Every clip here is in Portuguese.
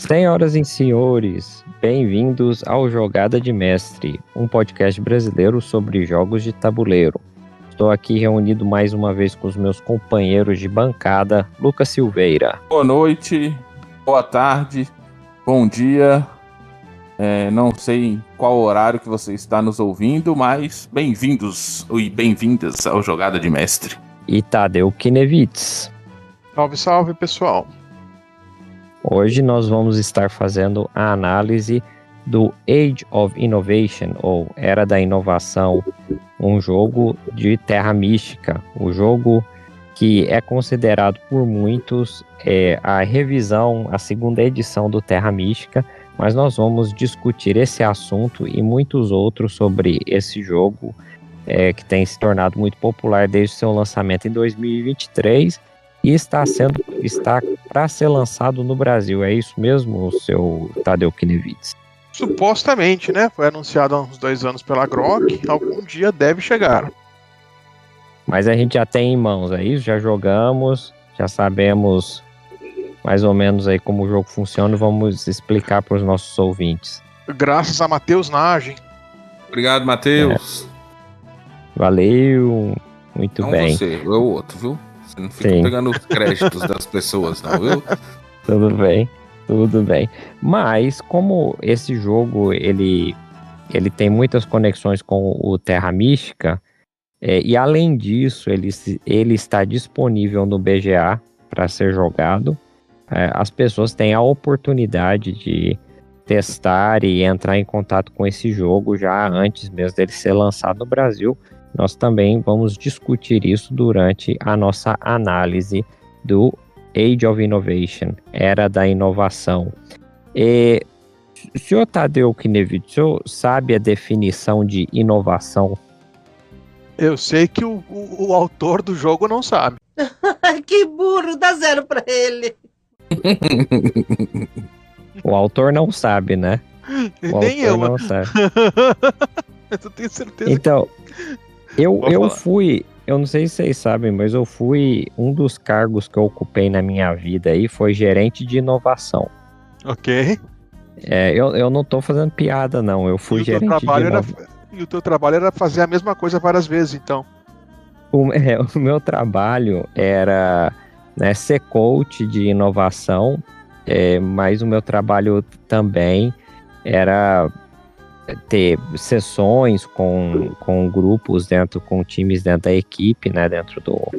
Senhoras e senhores, bem-vindos ao Jogada de Mestre, um podcast brasileiro sobre jogos de tabuleiro. Estou aqui reunido mais uma vez com os meus companheiros de bancada, Lucas Silveira. Boa noite, boa tarde, bom dia. Não sei qual horário que você está nos ouvindo, mas bem-vindos e bem-vindas ao Jogada de Mestre. E Tadeu Kinevitz. Salve, salve, pessoal. Hoje nós vamos estar fazendo a análise do Age of Innovation, ou Era da Inovação, um jogo de Terra Mística, o jogo que é considerado por muitos a revisão, a segunda edição do Terra Mística, mas nós vamos discutir esse assunto e muitos outros sobre esse jogo que tem se tornado muito popular desde seu lançamento em 2023 e está para ser lançado no Brasil. É isso mesmo, seu Tadeu Kinevitz? Supostamente, né? Foi anunciado há uns 2 anos pela Grok. Algum dia deve chegar. Mas a gente já tem em mãos, é isso? Já jogamos, já sabemos mais ou menos aí como o jogo funciona. Vamos explicar para os nossos ouvintes. Graças a Matheus Nagem. Obrigado, Matheus. Valeu, muito Não bem. Você, é o outro, viu? Você não fica Sim. pegando os créditos das pessoas, não, viu? Tudo bem. Mas como esse jogo ele tem muitas conexões com o Terra Mística, e além disso ele está disponível no BGA para ser jogado, as pessoas têm a oportunidade de testar e entrar em contato com esse jogo já antes mesmo dele ser lançado no Brasil. Nós também vamos discutir isso durante a nossa análise do Age of Innovation, Era da Inovação. O senhor Tadeu Kinevitz, o senhor sabe a definição de inovação? Eu sei que o autor do jogo não sabe. Que burro, dá 0 pra ele. O autor não sabe, né? Nem eu. Não sabe. Eu tenho certeza. Então, eu falar. fui, eu não sei se vocês sabem, mas eu fui, um dos cargos que eu ocupei na minha vida aí foi gerente de inovação. Ok. Eu não tô fazendo piada, não. Eu fui gerente de inovação. E o teu trabalho era fazer a mesma coisa várias vezes, então. O meu trabalho era, né, ser coach de inovação, mas o meu trabalho também era ter sessões com grupos com times dentro da equipe, né, dentro do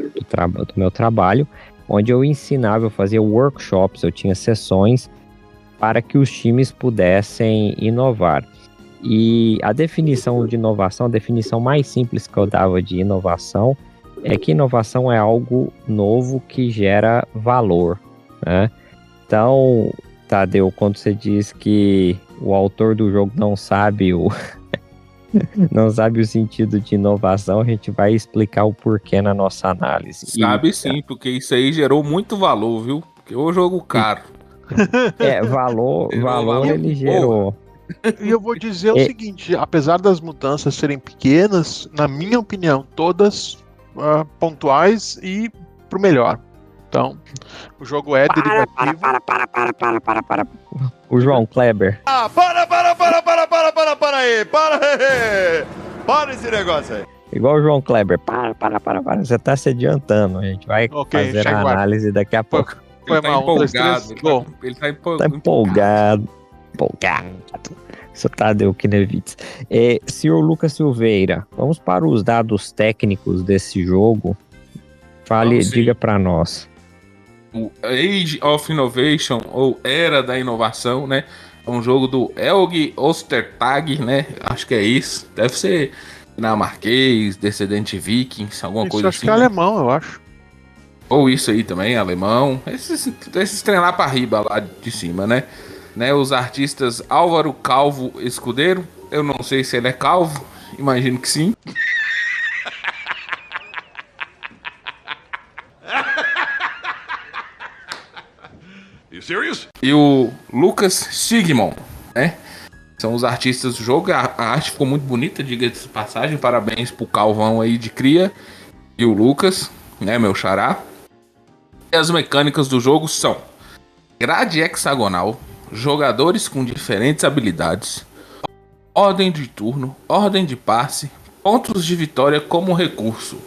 meu trabalho, onde eu ensinava, eu fazia workshops, eu tinha sessões para que os times pudessem inovar. E a definição de inovação, a definição mais simples que eu dava de inovação é que inovação é algo novo que gera valor, né? Então, Tadeu, quando você diz que o autor do jogo não sabe não sabe o sentido de inovação, a gente vai explicar o porquê na nossa análise. Sabe sim, porque isso aí gerou muito valor, viu? Porque é um jogo caro. Valor ele gerou. E eu vou dizer o seguinte, apesar das mudanças serem pequenas, na minha opinião, todas pontuais e pro melhor. Então, o jogo é derivativo. Para. O João Kleber. Para aí! Para esse negócio aí! Igual o João Kleber. Para. Você tá se adiantando. A gente vai fazer a análise daqui a pouco. Foi mal, empolgado. Ele tá empolgado. Isso Tadeu Kinevitz. Senhor Lucas Silveira, vamos para os dados técnicos desse jogo. Diga para nós. O Age of Innovation, ou Era da Inovação, né? É um jogo do Helge Ostertag, né? Acho que é isso. Deve ser dinamarquês, descendente vikings, alguma coisa acho assim. Que é alemão, eu acho. Ou isso aí também, alemão. Esses trem lá pra riba, lá de cima, né? Os artistas Álvaro Calvo Escudeiro. Eu não sei se ele é calvo, imagino que sim. You serious? E o Lucas Sigmund, né? São os artistas do jogo. A arte ficou muito bonita, diga-se de passagem. Parabéns pro Calvão aí de cria. E o Lucas, né, meu xará. E as mecânicas do jogo são grade hexagonal, jogadores com diferentes habilidades, ordem de turno, ordem de passe, pontos de vitória como recurso.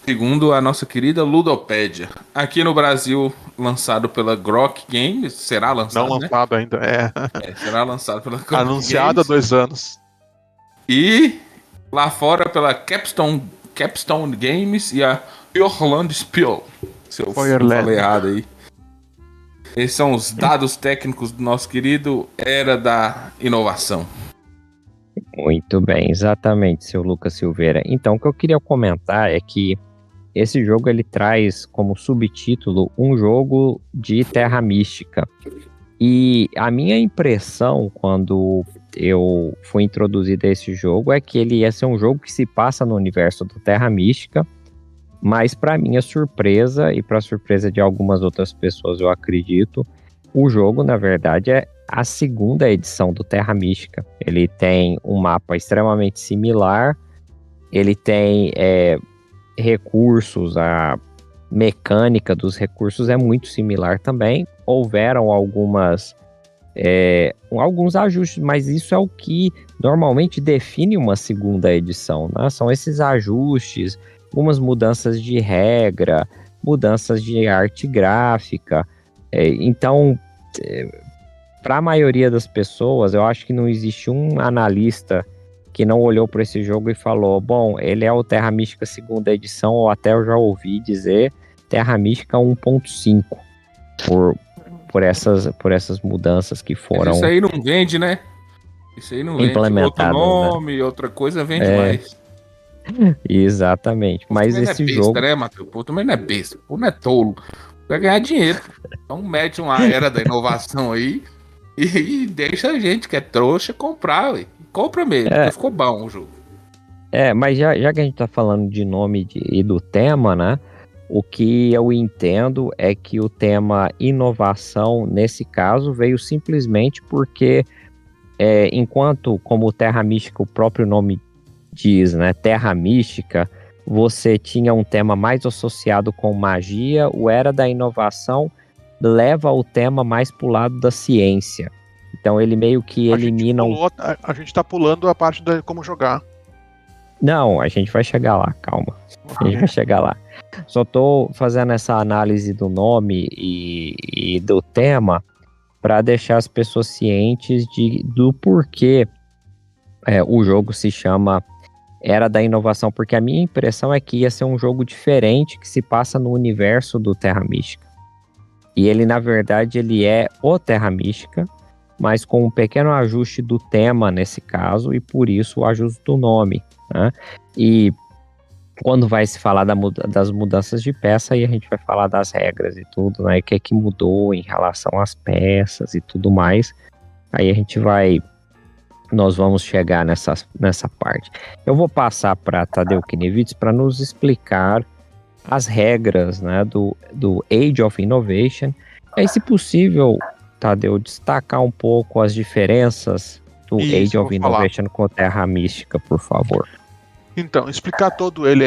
Segundo a nossa querida Ludopédia. Aqui no Brasil, lançado pela Grok Games. Será lançado, Não lançado ainda, será lançado pela Grok Anunciado há Games. 2 anos. E lá fora pela Capstone Games e a Orlando Spiel. Se eu falei errado aí. Esses são os dados técnicos do nosso querido Era da Inovação. Muito bem, exatamente, seu Lucas Silveira. Então, o que eu queria comentar é que esse jogo ele traz como subtítulo um jogo de Terra Mística. E a minha impressão quando eu fui introduzido a esse jogo é que ele ia ser um jogo que se passa no universo do Terra Mística, mas para minha surpresa e para surpresa de algumas outras pessoas, eu acredito, o jogo, na verdade, é a segunda edição do Terra Mística. Ele tem um mapa extremamente similar, ele tem recursos, a mecânica dos recursos é muito similar também. Houveram alguns ajustes, mas isso é o que normalmente define uma segunda edição, né? São esses ajustes, algumas mudanças de regra, mudanças de arte gráfica. Então, para a maioria das pessoas, eu acho que não existe um analista que não olhou para esse jogo e falou, bom, ele é o Terra Mística segunda edição, ou até eu já ouvi dizer Terra Mística 1.5, por essas mudanças que foram Isso aí não vende, né? Isso aí não vende. Outro nome, né? Outra coisa vende mais. Exatamente. Mas esse jogo... né, Matheus? O povo também não é besta. O povo não é tolo. Vai ganhar dinheiro. Então mete uma Era da Inovação aí e deixa a gente que é trouxa comprar, ué. Compra mesmo, porque ficou bom o jogo. Mas já que a gente tá falando de nome e do tema, né? O que eu entendo é que o tema inovação, nesse caso, veio simplesmente porque, enquanto, como Terra Mística, o próprio nome diz, né? Terra Mística, você tinha um tema mais associado com magia, o Era da Inovação leva o tema mais pro lado da ciência. Então ele meio que elimina... A gente tá pulando a parte de como jogar. Não, a gente vai chegar lá, calma. A gente vai chegar lá. Só tô fazendo essa análise do nome e do tema para deixar as pessoas cientes do porquê o jogo se chama Era da Inovação, porque a minha impressão é que ia ser um jogo diferente que se passa no universo do Terra Mística. E ele, na verdade, ele é o Terra Mística, mas com um pequeno ajuste do tema nesse caso, e por isso o ajuste do nome, né? E quando vai se falar das mudanças de peça, aí a gente vai falar das regras e tudo, né? O que é que mudou em relação às peças e tudo mais. Aí nós vamos chegar nessa parte. Eu vou passar para Tadeu Kinevitz para nos explicar as regras, né, do Age of Innovation. E aí, se possível, Tadeu, destacar um pouco as diferenças do Age of Innovation com Terra Mística, por favor. Então, explicar todo ele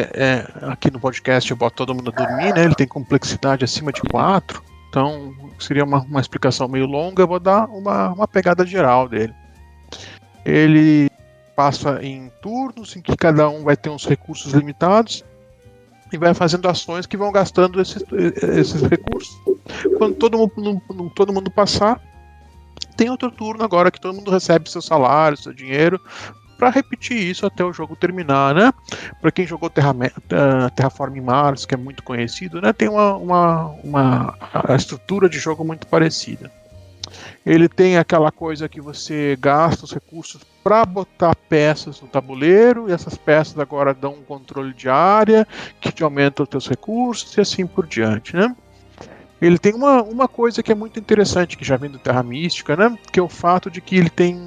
aqui no podcast, eu boto todo mundo a dormir, né? Ele tem complexidade acima de 4, então seria uma explicação meio longa, eu vou dar uma pegada geral dele. Ele passa em turnos em que cada um vai ter uns recursos limitados e vai fazendo ações que vão gastando esses recursos. Quando todo mundo passar, tem outro turno agora que todo mundo recebe seu salário, seu dinheiro, para repetir isso até o jogo terminar, né? Para quem jogou Terraforming Mars, que é muito conhecido, né? Tem uma estrutura de jogo muito parecida. Ele tem aquela coisa que você gasta os recursos para botar peças no tabuleiro, e essas peças agora dão um controle de área, que te aumenta os teus recursos, e assim por diante, né? Ele tem uma coisa que é muito interessante, que já vem do Terra Mística, né? Que é o fato de que ele tem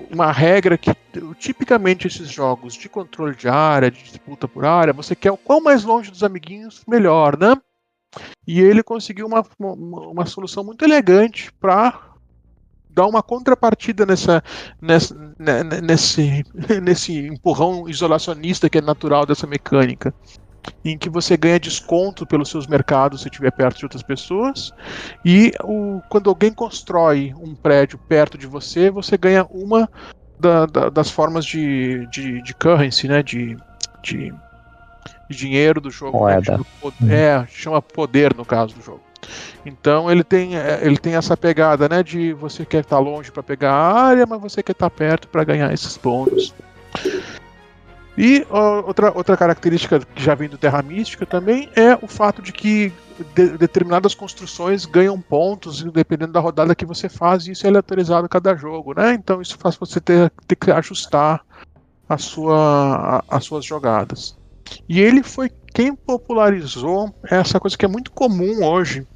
uma regra que, tipicamente, esses jogos de controle de área, de disputa por área, você quer o quão mais longe dos amiguinhos, melhor, né? E ele conseguiu uma solução muito elegante para dar uma contrapartida nesse empurrão isolacionista que é natural dessa mecânica. em que você ganha desconto pelos seus mercados se estiver perto de outras pessoas. E quando alguém constrói um prédio perto de você, você ganha uma das formas de currency, né? De dinheiro do jogo, né? Moeda. Chama poder no caso do jogo. Então ele tem essa pegada, né? De você quer estar longe para pegar a área, mas você quer estar perto para ganhar esses bônus. E outra característica que já vem do Terra Mística também é o fato de que determinadas construções ganham pontos dependendo da rodada que você faz, e isso é aleatorizado a cada jogo, né? Então isso faz você ter que ajustar as suas jogadas. E ele foi quem popularizou essa coisa que é muito comum hoje.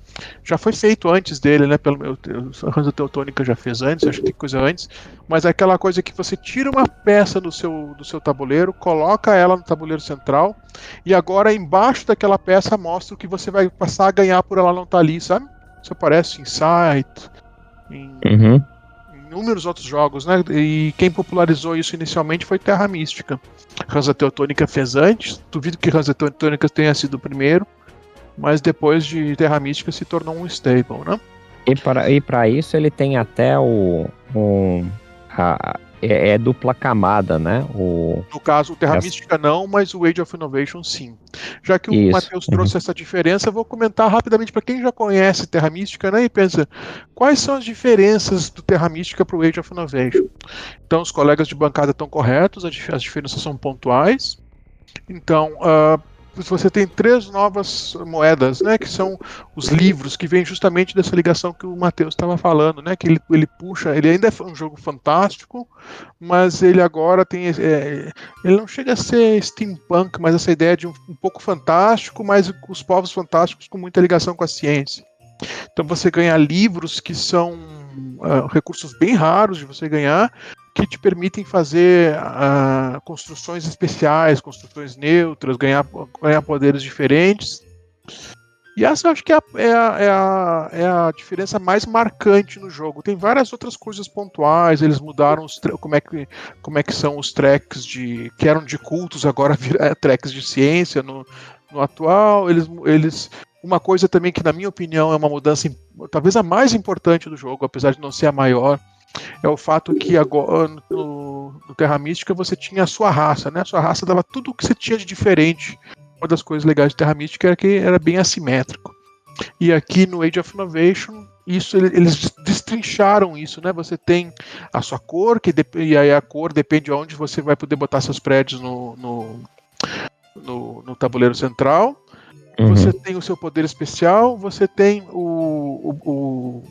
Já foi feito antes dele, né? A Hansa Teutônica já fez antes, acho que tem coisa antes. Mas é aquela coisa que você tira uma peça do seu tabuleiro, coloca ela no tabuleiro central, e agora embaixo daquela peça mostra o que você vai passar a ganhar por ela não estar ali, sabe? Isso aparece em Sight, em inúmeros outros jogos, né? E quem popularizou isso inicialmente foi Terra Mística. Hansa Teutônica fez antes, duvido que Hansa Teutônica tenha sido o primeiro, mas depois de Terra Mística se tornou um staple, né? E para isso ele tem até é dupla camada, né? No caso, o Terra Mística não, mas o Age of Innovation sim. Já que o Matheus trouxe essa diferença, eu vou comentar rapidamente para quem já conhece Terra Mística, né? E pensa, quais são as diferenças do Terra Mística para o Age of Innovation? Então, os colegas de bancada estão corretos, as diferenças são pontuais. Então, você tem 3 novas moedas, né, que são os livros, que vêm justamente dessa ligação que o Matheus estava falando, né, que ele puxa, ele ainda é um jogo fantástico, mas ele agora tem, ele não chega a ser steampunk, mas essa ideia de um pouco fantástico, mas os povos fantásticos com muita ligação com a ciência. Então você ganha livros que são recursos bem raros de você ganhar, que te permitem fazer construções especiais, construções neutras, ganhar poderes diferentes. E essa eu acho que é a diferença mais marcante no jogo. Tem várias outras coisas pontuais, eles mudaram como é que são os tracks que eram de cultos, agora viram tracks de ciência no atual. Eles uma coisa também que, na minha opinião, é uma mudança talvez a mais importante do jogo, apesar de não ser a maior, é o fato que agora no Terra Mística você tinha a sua raça, né? A sua raça dava tudo o que você tinha de diferente. Uma das coisas legais de Terra Mística era que era bem assimétrico. E aqui no Age of Innovation, eles destrincharam isso, né? Você tem a sua cor, e aí a cor depende de onde você vai poder botar seus prédios no tabuleiro central. Você tem o seu poder especial, você tem o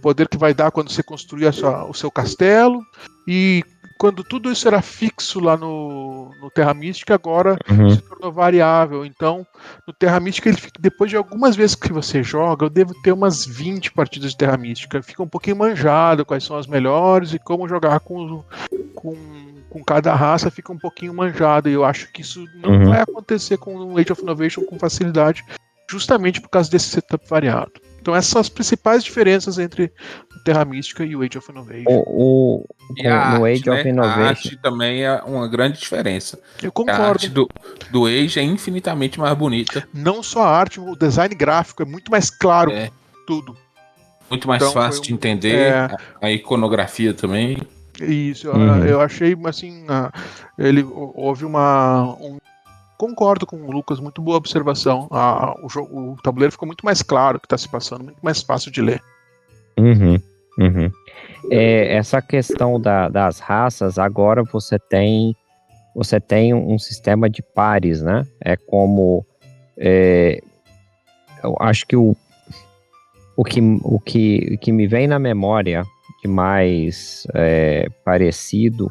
poder que vai dar quando você construir o seu castelo, e quando tudo isso era fixo lá no Terra Mística, agora se tornou variável. Então, no Terra Mística, depois de algumas vezes que você joga, eu devo ter umas 20 partidas de Terra Mística. Fica um pouquinho manjado quais são as melhores e como jogar com cada raça, fica um pouquinho manjado. E eu acho que isso não vai acontecer com o Age of Innovation com facilidade, justamente por causa desse setup variado. Então essas são as principais diferenças entre o Terra Mística e o Age of Innovation. No Age of Innovation, a arte também é uma grande diferença. Eu concordo. A arte do Age é infinitamente mais bonita. Não só a arte, o design gráfico é muito mais claro, tudo. Muito mais fácil de entender, a iconografia também. Isso, eu achei assim, houve concordo com o Lucas, muito boa observação. O tabuleiro ficou muito mais claro o que está se passando, muito mais fácil de ler. Essa questão das raças, agora você tem um sistema de pares, né? É como eu acho que o que me vem na memória de mais parecido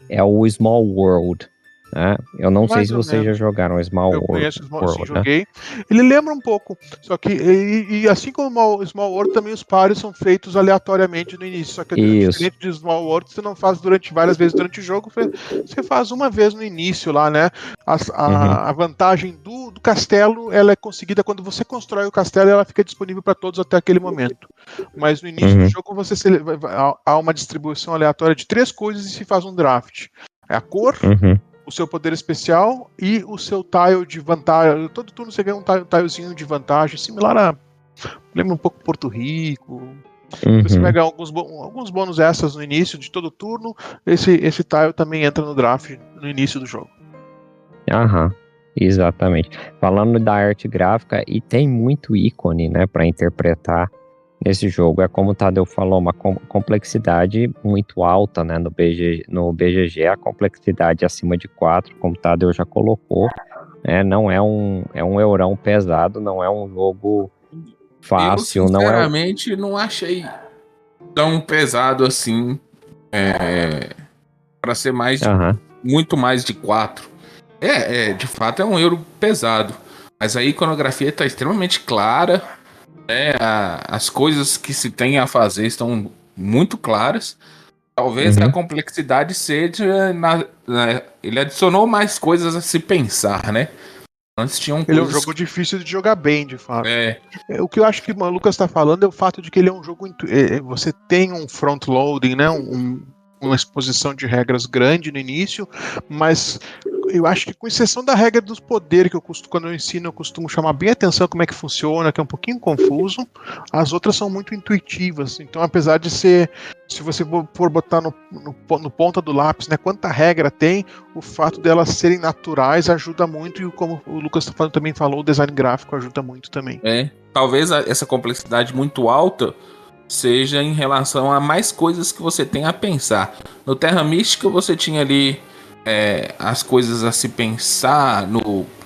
é o Small World, né? Eu não sei se vocês já jogaram Small World. Eu conheço o Small World, joguei. Ele lembra um pouco, só que e assim como o Small World, também os pares são feitos aleatoriamente no início, só que diferente de Small World, você não faz várias vezes durante o jogo, você faz uma vez no início lá, né? A vantagem do castelo, ela é conseguida quando você constrói o castelo, ela fica disponível para todos até aquele momento. Mas no início do jogo, há uma distribuição aleatória de 3 coisas e se faz um draft. É a cor, o seu poder especial e o seu tile de vantagem. Todo turno você ganha um tilezinho de vantagem, similar a. Lembra um pouco Porto Rico. Você vai ganhar alguns bônus extras no início de todo turno. Esse tile também entra no draft no início do jogo. Aham, exatamente. Falando da arte gráfica, e tem muito ícone, né, para interpretar nesse jogo. É como o Tadeu falou, uma complexidade muito alta, né, no BGG, a complexidade acima de 4, como o Tadeu já colocou, né, não é um eurão pesado, não é um jogo fácil, Eu, sinceramente, não achei tão pesado assim, para ser muito mais de 4. De fato é um euro pesado, mas a iconografia está extremamente clara, né? As coisas que se tem a fazer estão muito claras. Talvez a complexidade seja ele adicionou mais coisas a se pensar, né? Antes tinham Ele é um jogo difícil de jogar bem, de fato. O que eu acho que o Lucas está falando é o fato de que ele é um jogo. Você tem um front-loading, né? Uma exposição de regras grande no início, mas eu acho que, com exceção da regra dos poderes, quando eu ensino, eu costumo chamar bem a atenção como é que funciona, que é um pouquinho confuso, as outras são muito intuitivas. Então, apesar de ser, se você for botar no ponta do lápis, né, quanta regra tem, o fato delas serem naturais ajuda muito, e como o Lucas também falou, o design gráfico ajuda muito também. Talvez essa complexidade muito alta seja em relação a mais coisas que você tem a pensar. No Terra Mística você tinha ali as coisas a se pensar,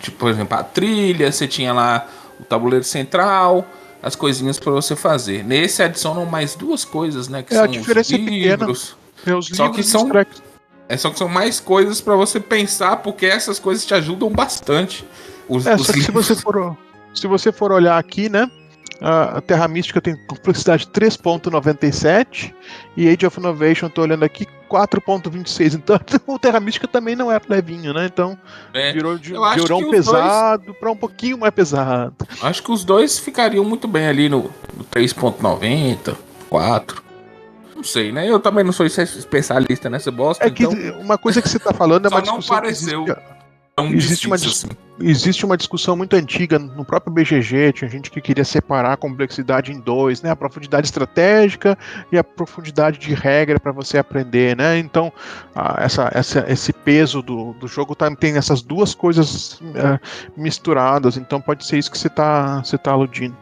tipo, por exemplo, a trilha, você tinha lá o tabuleiro central, as coisinhas para você fazer. Nesse adicionam mais duas coisas, né, que são a diferença os livros. É os só que são mais coisas para você pensar, porque essas coisas te ajudam bastante. Só que se você for olhar aqui, né, a Terra Mística tem complexidade 3.97 e Age of Innovation, tô olhando aqui, 4.26. Então o Terra Mística também não é levinho, né? Então virou de eurão pesado para um pouquinho mais pesado. Acho que os dois ficariam muito bem ali no 3.90, 4. Não sei, né? Eu também não sou especialista nessa bosta. Que uma coisa que você tá falando é uma discussão. Só não pareceu tão difícil assim. Existe uma discussão muito antiga no próprio BGG, tinha gente que queria separar a complexidade em dois, né? A profundidade estratégica e a profundidade de regra para você aprender, né? Então, esse peso do jogo tem essas duas coisas misturadas, então pode ser isso que você tá aludindo.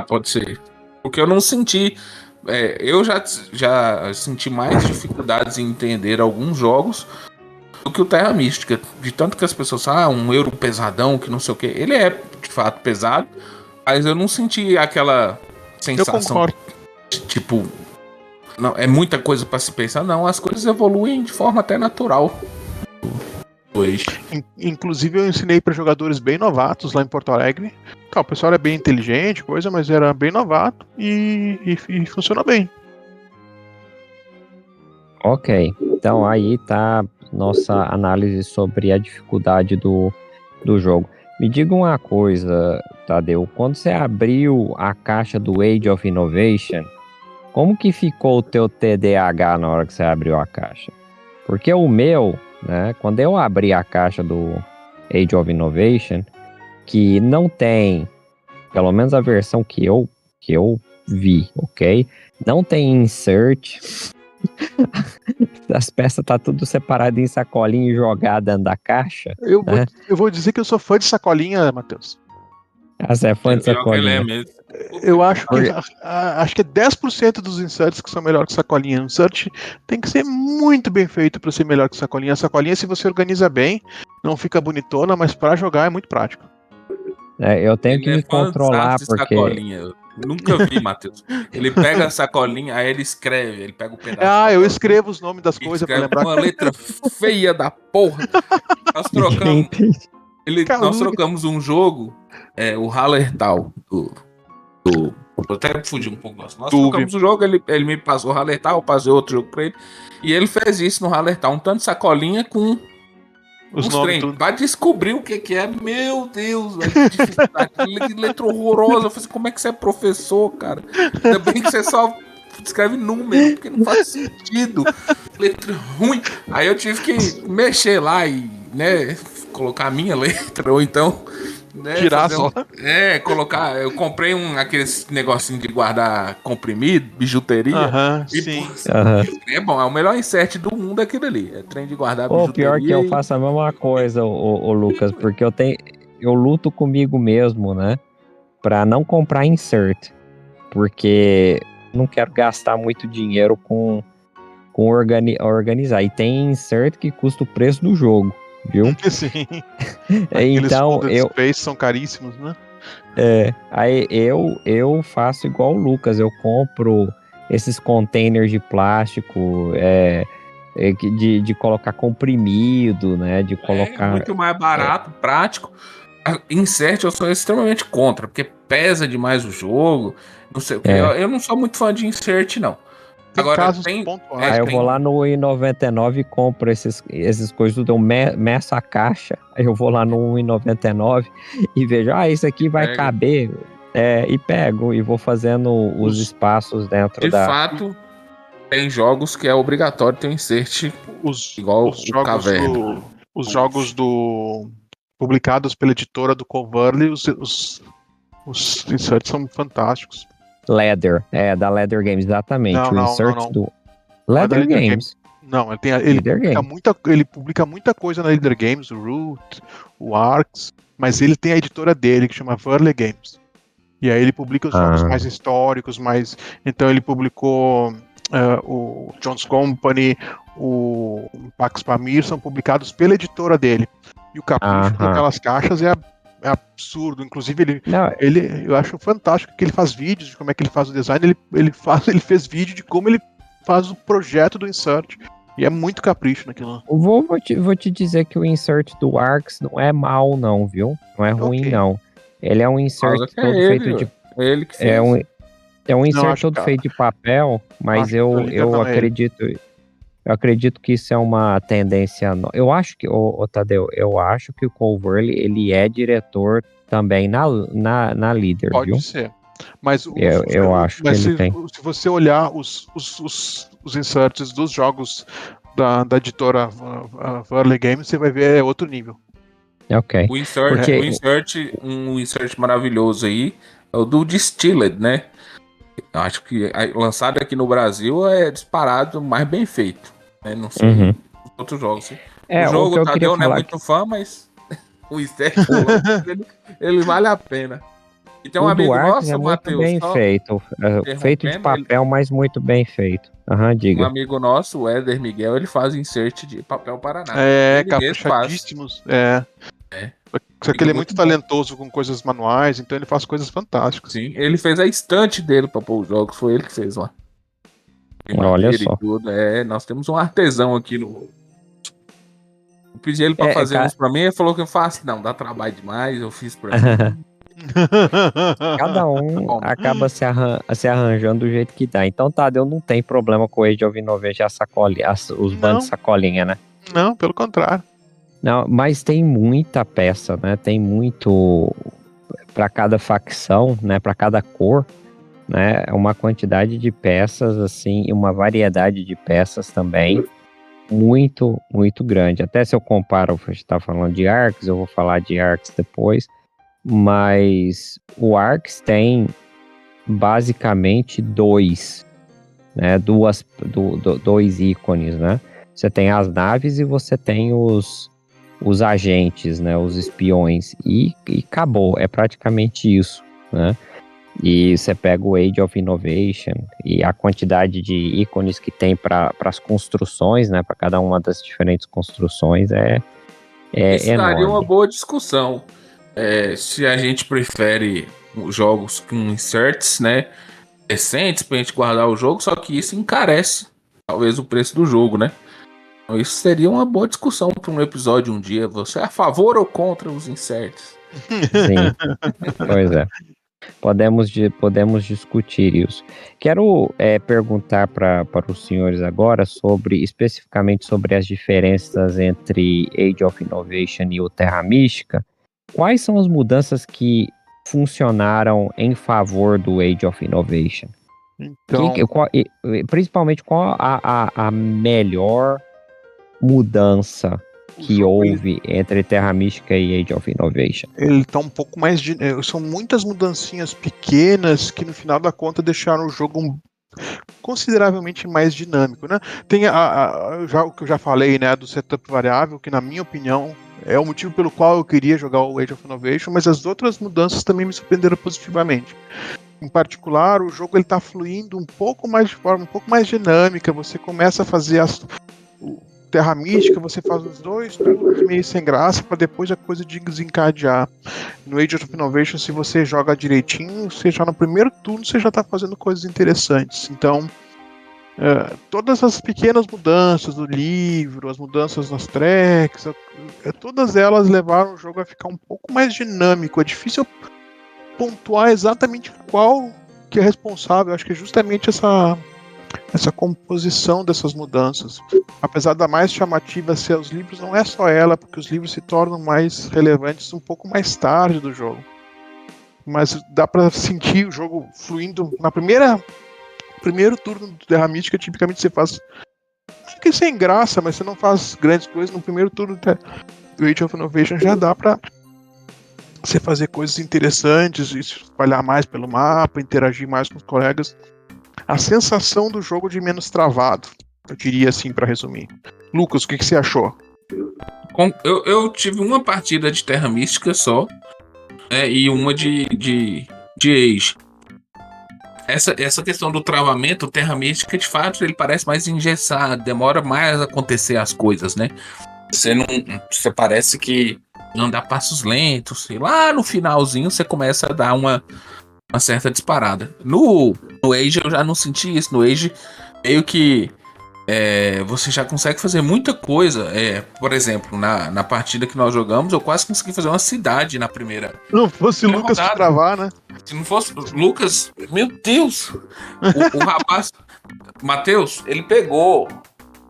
Pode ser. Porque eu não senti... eu já senti mais dificuldades em entender alguns jogos do que o Terra Mística, de tanto que as pessoas falam, um euro pesadão, que não sei o que. Ele é, de fato, pesado, mas eu não senti aquela sensação. Eu concordo. Tipo, não, é muita coisa para se pensar. Não, as coisas evoluem de forma até natural. Inclusive, eu ensinei para jogadores bem novatos lá em Porto Alegre. O pessoal era bem inteligente, mas era bem novato e funcionou bem. Ok, então aí tá nossa análise sobre a dificuldade do jogo. Me diga uma coisa, Tadeu, quando você abriu a caixa do Age of Innovation, como que ficou o teu TDAH na hora que você abriu a caixa? Porque o meu, né, quando eu abri a caixa do Age of Innovation, que não tem, pelo menos a versão que eu vi, ok? Não tem insert... As peças tá tudo separado em sacolinha e jogada dentro da caixa. Eu vou dizer que eu sou fã de sacolinha, Matheus. Você é fã de sacolinha? Eu acho que é 10% dos inserts que são melhor que sacolinha. O insert tem que ser muito bem feito para ser melhor que sacolinha. A sacolinha, se você organiza bem, não fica bonitona, mas para jogar é muito prático. Eu tenho que me controlar, porque... Sacolinha. Nunca vi, Matheus. Ele pega a sacolinha, aí ele escreve, ele pega o pedaço. Eu escrevo os nomes das coisas pra lembrar. Uma letra feia da porra. Nós trocamos um jogo, o Hallertau. Eu até fugi um pouco. Nós trocamos um jogo, ele me passou o Hallertau, eu passei outro jogo pra ele. E ele fez isso no Hallertau, um tanto de sacolinha com os nomes. Pra descobrir o que é. Meu Deus, que dificuldade. Que letra horrorosa. Eu falei assim, como é que você é professor, cara? Ainda bem que você só escreve número, porque não faz sentido. Letra ruim. Aí eu tive que mexer lá e, né, colocar a minha letra, ou então... Né, Tirar só. Colocar... Eu comprei aqueles negocinho de guardar comprimido, bijuteria. Aham, e sim. É bom, é o melhor insert do mundo aquilo ali. É trem de guardar bijuteria. Pior que eu faço a mesma coisa, ô Lucas, porque eu luto comigo mesmo, né? Pra não comprar insert. Porque não quero gastar muito dinheiro com organizar. E tem insert que custa o preço do jogo, viu? Sim. Aqueles Então, Folded Space são caríssimos, né? Aí eu faço igual o Lucas, eu compro esses containers de plástico, de colocar comprimido, né? De colocar. É muito mais barato, prático. Insert eu sou extremamente contra, porque pesa demais o jogo. Não sei o que. Eu não sou muito fã de insert, não. Tem Agora, casos pontuais. Aí eu vou lá no I99 e compro esses coisas, tudo, eu meço a caixa, aí eu vou lá no I99 e vejo, isso aqui vai caber, e pego, e vou fazendo os espaços dentro de da... De fato, tem jogos que é obrigatório ter um insert igual o Caverna. Os jogos publicados pela editora do Coverly, os inserts são fantásticos. Leather, da Leather Games, exatamente. Não. Do Leather Games. Não, ele publica muita coisa na Leather Games, o Root, o Arx, mas ele tem a editora dele, que chama Verle Games. E aí ele publica os jogos mais históricos, então ele publicou o Jones Company, o Pax Pamir, são publicados pela editora dele. E o capricho daquelas caixas é absurdo. Inclusive, eu acho fantástico que ele faz vídeos de como é que ele faz o design. Ele fez vídeo de como ele faz o projeto do insert. E é muito capricho naquilo. Vou te dizer que o insert do Arx não é mal, não, viu? Não é ruim, não. Ele é um insert todo feito de... Ele que fez. É um insert todo feito de papel, mas eu acredito... Eu acredito que isso é uma tendência... Eu acho que, Tadeu, eu acho que o Coverly, ele é diretor também na Leader, viu? Pode ser. Mas eu acho que ele tem. Se você olhar os inserts dos jogos da editora Verle Games, você vai ver outro nível. Ok. Um insert maravilhoso aí é o do Distilled, né? Acho que lançado aqui no Brasil é disparado mais bem feito. Né? Não sei os outros jogos. O jogo, o Tadeu não é muito fã, mas o insert ele vale a pena. E tem um amigo nosso, Matheus. Bem feito. Feito de papel, mas muito bem feito. Diga. Um amigo nosso, o Éder Miguel, ele faz insert de papel Paraná. Caprichadíssimos. Só que ele é muito talentoso com coisas manuais, então ele faz coisas fantásticas. Sim, ele fez a estante dele pra pôr os jogos, foi ele que fez lá. Olha só. Nós temos um artesão aqui no... Eu pedi ele pra fazer uns pra mim, ele falou que eu faço. Não, dá trabalho demais, eu fiz pra mim. Cada um acaba se arranjando do jeito que dá. Então, Tadeu não tem problema com o Age of Innovation, os bandos de sacolinha, né? Não, pelo contrário. Não, mas tem muita peça, né? Tem muito para cada facção, né? Para cada cor, né? Uma quantidade de peças, assim, e uma variedade de peças também muito, muito grande. Até se eu comparo, a gente tá falando de Arx, eu vou falar de Arx depois, mas o Arx tem basicamente dois ícones, né? Você tem as naves e você tem os agentes, né? Os espiões. E acabou. É praticamente isso, né? E você pega o Age of Innovation e a quantidade de ícones que tem para as construções, né? Para cada uma das diferentes construções Isso enorme. daria uma boa discussão. Se a gente prefere os jogos com inserts, né? Recentes pra gente guardar o jogo, só que isso encarece talvez o preço do jogo, né? Então isso seria uma boa discussão para um episódio um dia. Você é a favor ou contra os inserts? Sim, pois é. Podemos discutir isso. Quero perguntar para os senhores agora especificamente sobre as diferenças entre Age of Innovation e o Terra Mística. Quais são as mudanças que funcionaram em favor do Age of Innovation? Então, Principalmente qual a melhor mudança que jogo, houve entre Terra Mística e Age of Innovation? ele tá um pouco mais. São muitas mudancinhas pequenas que no final da conta deixaram o jogo consideravelmente mais dinâmico, né? Tem o que eu já falei, né, do setup variável, que na minha opinião é o motivo pelo qual eu queria jogar o Age of Innovation, mas as outras mudanças também me surpreenderam positivamente. Em particular, o jogo ele tá fluindo um pouco mais de forma um pouco mais dinâmica. Você começa a fazer Terra Mística, você faz os 2 turnos meio sem graça para depois a coisa desencadear. No Age of Innovation, se você joga direitinho, você já no primeiro turno você já está fazendo coisas interessantes. Então, todas as pequenas mudanças do livro, as mudanças nas tracks, todas elas levaram o jogo a ficar um pouco mais dinâmico. É difícil pontuar exatamente qual que é responsável. Acho que é justamente essa composição dessas mudanças. Apesar da mais chamativa ser os livros, não é só ela, porque os livros se tornam mais relevantes um pouco mais tarde do jogo. Mas dá pra sentir o jogo fluindo na primeiro turno do Terra Mística. Tipicamente você faz, não que sem graça, mas você não faz grandes coisas. No primeiro turno do Age of Innovation já dá pra você fazer coisas interessantes, espalhar mais pelo mapa, interagir mais com os colegas. A sensação do jogo de menos travado, eu diria assim, pra resumir. Lucas, o que você achou? Eu tive uma partida de Terra Mística só, e uma de Age. Essa questão do travamento, o Terra Mística, de fato, ele parece mais engessado, demora mais a acontecer as coisas, né? Você parece que anda a passos lentos, e lá no finalzinho você começa a dar uma certa disparada. No Age eu já não senti isso. No Age, meio que você já consegue fazer muita coisa. Por exemplo, na partida que nós jogamos, eu quase consegui fazer uma cidade na primeira. Não fosse o Lucas te travar, né? Se não fosse Lucas, meu Deus! O rapaz, Matheus, ele pegou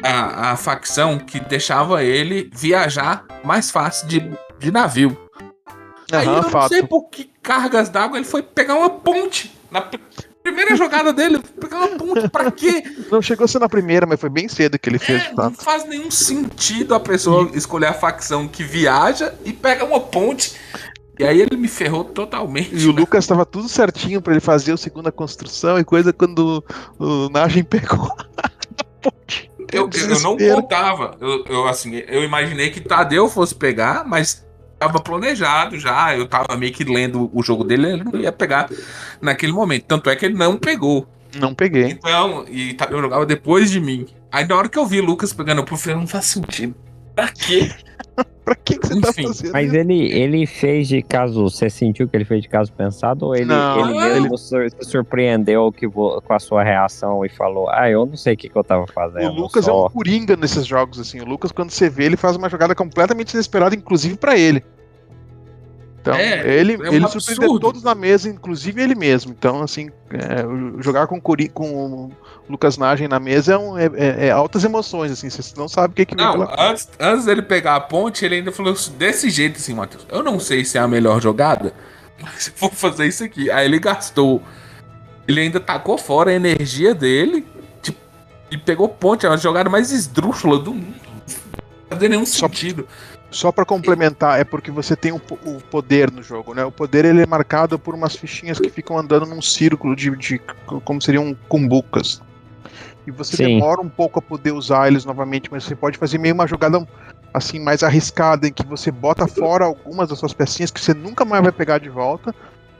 a facção que deixava ele viajar mais fácil de navio. Aí eu não sei por que cargas d'água ele foi pegar uma ponte. Na primeira jogada dele, pegar uma ponte pra quê? Não chegou a ser na primeira, mas foi bem cedo que ele fez. Não faz nenhum sentido a pessoa escolher a facção que viaja e pega uma ponte. E aí ele me ferrou totalmente. E o Lucas tava tudo certinho pra ele fazer a segunda construção e coisa quando o Nagem pegou a ponte. Eu não contava. Eu imaginei que Tadeu fosse pegar, mas tava planejado já, eu tava meio que lendo o jogo dele, ele não ia pegar naquele momento, tanto é que ele não pegou. Não peguei. Então, eu jogava depois de mim. Aí na hora que eu vi Lucas pegando, eu falei, não faz sentido. Pra quê? Pra que você tá fazendo? Mas ele fez de caso, você sentiu que ele fez de caso pensado, ou ele mesmo se surpreendeu com a sua reação e falou, eu não sei o que eu tava fazendo. O Lucas é um coringa nesses jogos, assim. O Lucas, quando você vê, ele faz uma jogada completamente inesperada, inclusive pra ele. Então, ele surpreendeu todos na mesa, inclusive ele mesmo. Então, assim, jogar com o Lucas Nagem na mesa é altas emoções, assim. Você não sabe o que vem pela frente. Antes dele pegar a ponte, ele ainda falou desse jeito, assim, Matheus. Eu não sei se é a melhor jogada, mas vou fazer isso aqui. Aí ele gastou. Ele ainda tacou fora a energia dele e pegou ponte. É uma jogada mais esdrúxula do mundo. Não faz nenhum sentido. Só pra complementar, é porque você tem o poder no jogo, né? O poder ele é marcado por umas fichinhas que ficam andando num círculo de como seriam cumbucas. E você demora um pouco a poder usar eles novamente, mas você pode fazer meio uma jogada assim mais arriscada, em que você bota fora algumas das suas pecinhas que você nunca mais vai pegar de volta,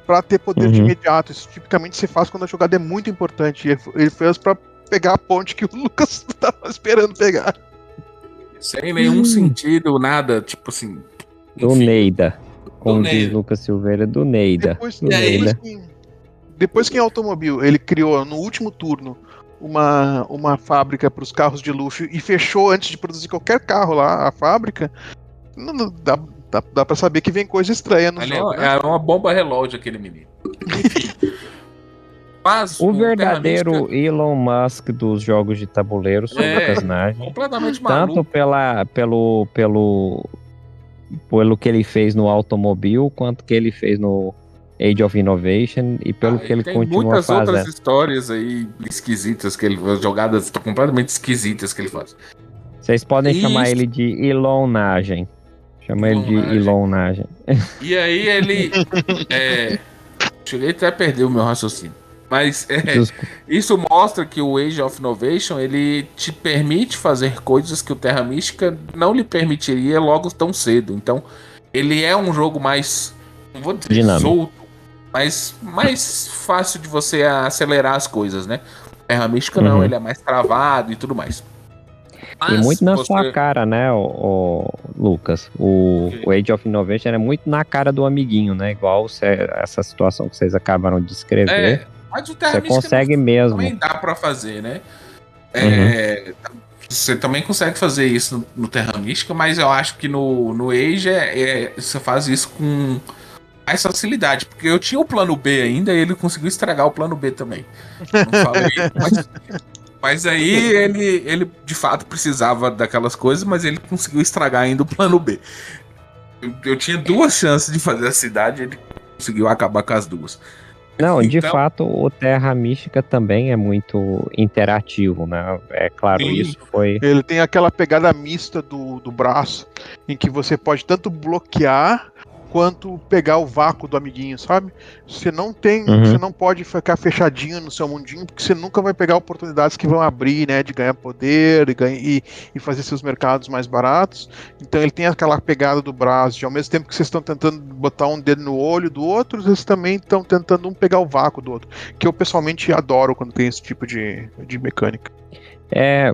pra ter poder de imediato. Isso tipicamente se faz quando a jogada é muito importante. E ele fez pra pegar a ponte que o Lucas tava esperando pegar. Sem nenhum sentido, nada, tipo assim. Do Neida. Como diz Lucas Silveira, do Neida. Depois que em Automobil ele criou no último turno uma fábrica para os carros de luxo e fechou antes de produzir qualquer carro lá, a fábrica, não dá pra saber que vem coisa estranha no jogo. É uma bomba relógio aquele menino. Mas o verdadeiro Elon Musk dos jogos de tabuleiro são Lucas Nagem. Completamente maluco. Tanto pelo que ele fez no Automobil, quanto que ele fez no Age of Innovation e pelo que ele tem continua muitas fazendo. outras histórias aí esquisitas que ele faz, jogadas completamente esquisitas que ele faz. Vocês podem chamar Isso. ele de Ilonagem. Chama ele de Ilonagem. E aí ele. Cheguei até a perder o meu raciocínio. Mas isso mostra que o Age of Innovation ele te permite fazer coisas que o Terra Mística não lhe permitiria logo tão cedo. Então, ele é um jogo mais, não vou dizer dinâmico, solto, mas mais fácil de você acelerar as coisas, né? Terra Mística não, ele é mais travado e tudo mais. E muito na sua cara, né, o Lucas? O Age of Innovation é muito na cara do amiguinho, né? Igual essa situação que vocês acabaram de descrever. Mas o Terra você Mística consegue mesmo. Também dá pra fazer, né? Você também consegue fazer isso no Terra Mística, mas eu acho que no Age você faz isso com mais facilidade, porque eu tinha o plano B ainda e ele conseguiu estragar o plano B também. Não falei, mas aí ele de fato precisava daquelas coisas, mas ele conseguiu estragar ainda o plano B. Eu tinha 2 chances de fazer a cidade, ele conseguiu acabar com as 2. Não, de fato, o Terra Mística também é muito interativo, né? É claro, sim, isso foi... Ele tem aquela pegada mista do braço, em que você pode tanto bloquear quanto pegar o vácuo do amiguinho, sabe? Você não tem, você não pode ficar fechadinho no seu mundinho, porque você nunca vai pegar oportunidades que vão abrir, né, de ganhar poder e fazer seus mercados mais baratos. Então ele tem aquela pegada do braço, de ao mesmo tempo que vocês estão tentando botar um dedo no olho do outro, vocês também estão tentando um pegar o vácuo do outro, que eu pessoalmente adoro quando tem esse tipo de mecânica.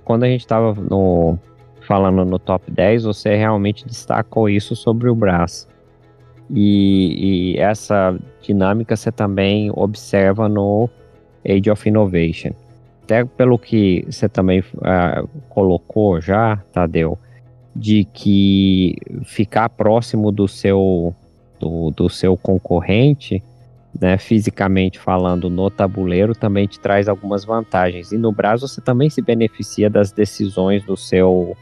Quando a gente estava falando no top 10, você realmente destacou isso sobre o braço. E essa dinâmica você também observa no Age of Innovation. Até pelo que você também colocou já, Tadeu, de que ficar próximo do seu concorrente, né, fisicamente falando, no tabuleiro, também te traz algumas vantagens. E no Brasil você também se beneficia das decisões do seu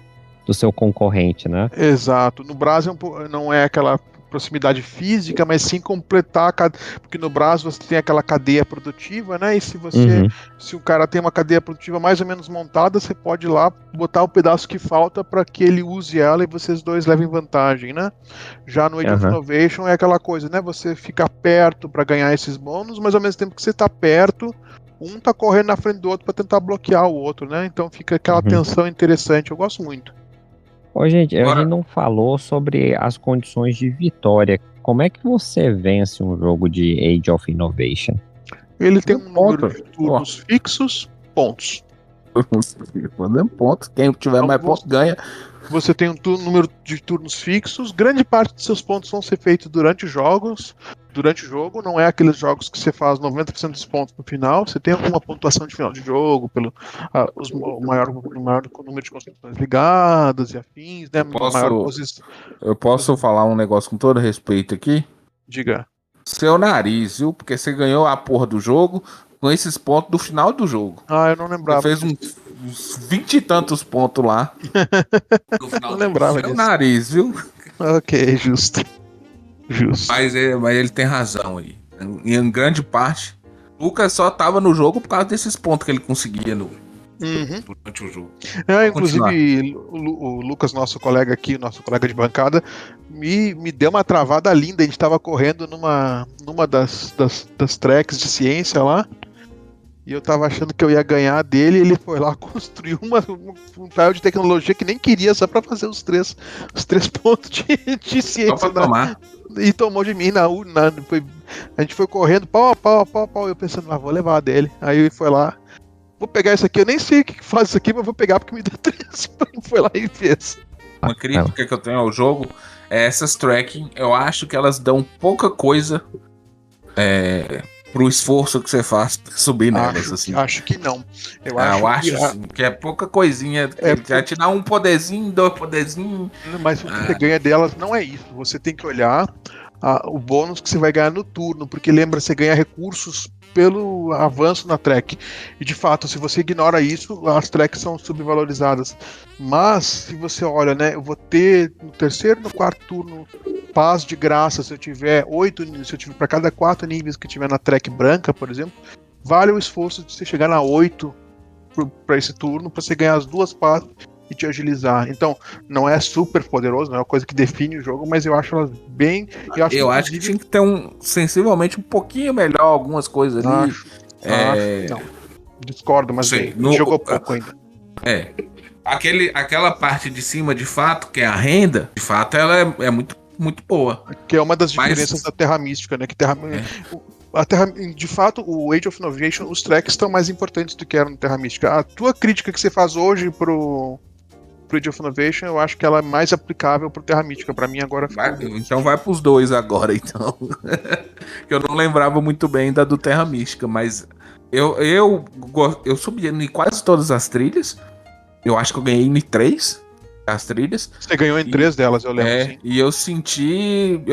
concorrente, né? Exato. No Brasil não é aquela proximidade física, mas sim completar porque no Brasil você tem aquela cadeia produtiva, né? E se o cara tem uma cadeia produtiva mais ou menos montada, você pode ir lá botar o pedaço que falta para que ele use ela e vocês dois levem vantagem, né? Já no Age of Innovation é aquela coisa, né? Você fica perto para ganhar esses bônus, mas ao mesmo tempo que você está perto, um tá correndo na frente do outro para tentar bloquear o outro, né? Então fica aquela tensão interessante. Eu gosto muito. Ô, gente, a gente não falou sobre as condições de vitória. Como é que você vence um jogo de Age of Innovation? Ele tem um número de turnos fixos, pontos. Pontos. Quem tiver mais pontos ganha. Você tem um número de turnos fixos. Grande parte dos seus pontos vão ser feitos durante o jogo. Não é aqueles jogos que você faz 90% dos pontos no final. Você tem alguma pontuação de final de jogo pelo o maior número de construções ligadas e afins, né? Eu posso falar um negócio com todo respeito aqui? Diga. Seu nariz, viu? Porque você ganhou a porra do jogo com esses pontos do final do jogo. Eu não lembrava. Você fez uns 20 e tantos pontos lá. No final não lembrava disso. Seu nariz, viu? Ok, justo. Mas ele tem razão aí. Em grande parte, o Lucas só tava no jogo por causa desses pontos que ele conseguia durante o jogo. Inclusive, o Lucas, nosso colega aqui, nosso colega de bancada, me deu uma travada linda. A gente tava correndo numa das tracks de ciência lá. E eu tava achando que eu ia ganhar dele, ele foi lá construir um tile de tecnologia que nem queria, só pra fazer os três pontos de ciência. Só pra tomar. E tomou de mim a gente foi correndo, pau, eu pensando, vou levar dele. Aí ele foi lá, vou pegar isso aqui, eu nem sei o que faz isso aqui, mas vou pegar porque me deu 3. Foi lá e fez. Uma crítica que eu tenho ao jogo é essas tracking, eu acho que elas dão pouca coisa pro esforço que você faz pra subir nelas, assim. Acho que não. Eu acho que é pouca coisinha. Já te dá um poderzinho, 2 poderzinhos. Mas o que você ganha delas não é isso. Você tem que olhar o bônus que você vai ganhar no turno, porque lembra, você ganha recursos pelo avanço na track. E de fato, se você ignora isso, as tracks são subvalorizadas. Mas, se você olha, né, eu vou ter no terceiro e no quarto turno paz de graça, se eu tiver 8, se eu tiver para cada 4 níveis que tiver na track branca, por exemplo, vale o esforço de você chegar na 8 para esse turno, para você ganhar as 2 paz e te agilizar. Então, não é super poderoso, não é uma coisa que define o jogo, mas eu acho elas bem... Eu acho que tinha que ter sensivelmente um pouquinho melhor algumas coisas ali. Acho, não. Discordo, mas Sei, jogou pouco ainda. Aquela parte de cima, de fato, que é a renda, de fato, ela é muito, muito boa. Que é uma das diferenças da Terra Mística, né? Que de fato, o Age of Innovation, os tracks estão mais importantes do que eram no Terra Mística. A tua crítica que você faz hoje pro Age of Innovation, eu acho que ela é mais aplicável pro Terra Mística. Pra mim agora então vai pros dois agora, então. Que eu não lembrava muito bem da do Terra Mística, mas eu subi em quase todas as trilhas. Eu acho que eu ganhei em 3 as trilhas. Você ganhou em 3 delas, eu lembro. Sim. E eu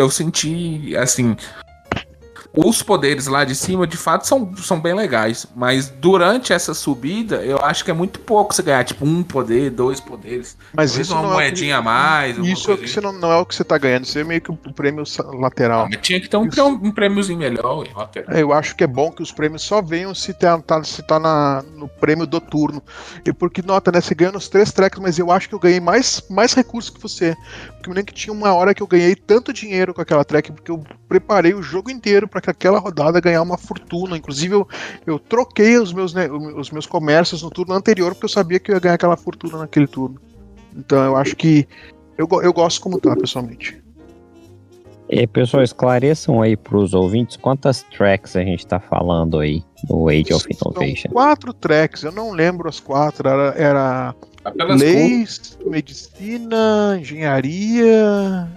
senti, assim, os poderes lá de cima, de fato, são bem legais. Mas durante essa subida, eu acho que é muito pouco você ganhar, tipo, 1 poder, 2 poderes. Mas isso uma não moedinha a mais. Isso é que você não é o que você tá ganhando. Isso é meio que o prêmio lateral. Mas tinha que ter um prêmiozinho melhor. Eu acho que é bom que os prêmios só venham se tá no prêmio do turno. E porque, nota, né? Você ganha nos 3 tracks, mas eu acho que eu ganhei mais recursos que você. Porque eu lembro que tinha uma hora que eu ganhei tanto dinheiro com aquela track, porque eu preparei o jogo inteiro pra que aquela rodada ganhar uma fortuna. Inclusive, eu troquei os meus comércios no turno anterior, porque eu sabia que eu ia ganhar aquela fortuna naquele turno. Então eu acho que eu gosto como tá, pessoalmente. E pessoal, esclareçam aí pros ouvintes quantas tracks a gente tá falando aí no Age of Innovation. São 4 tracks, eu não lembro as 4. Era leis, medicina, engenharia.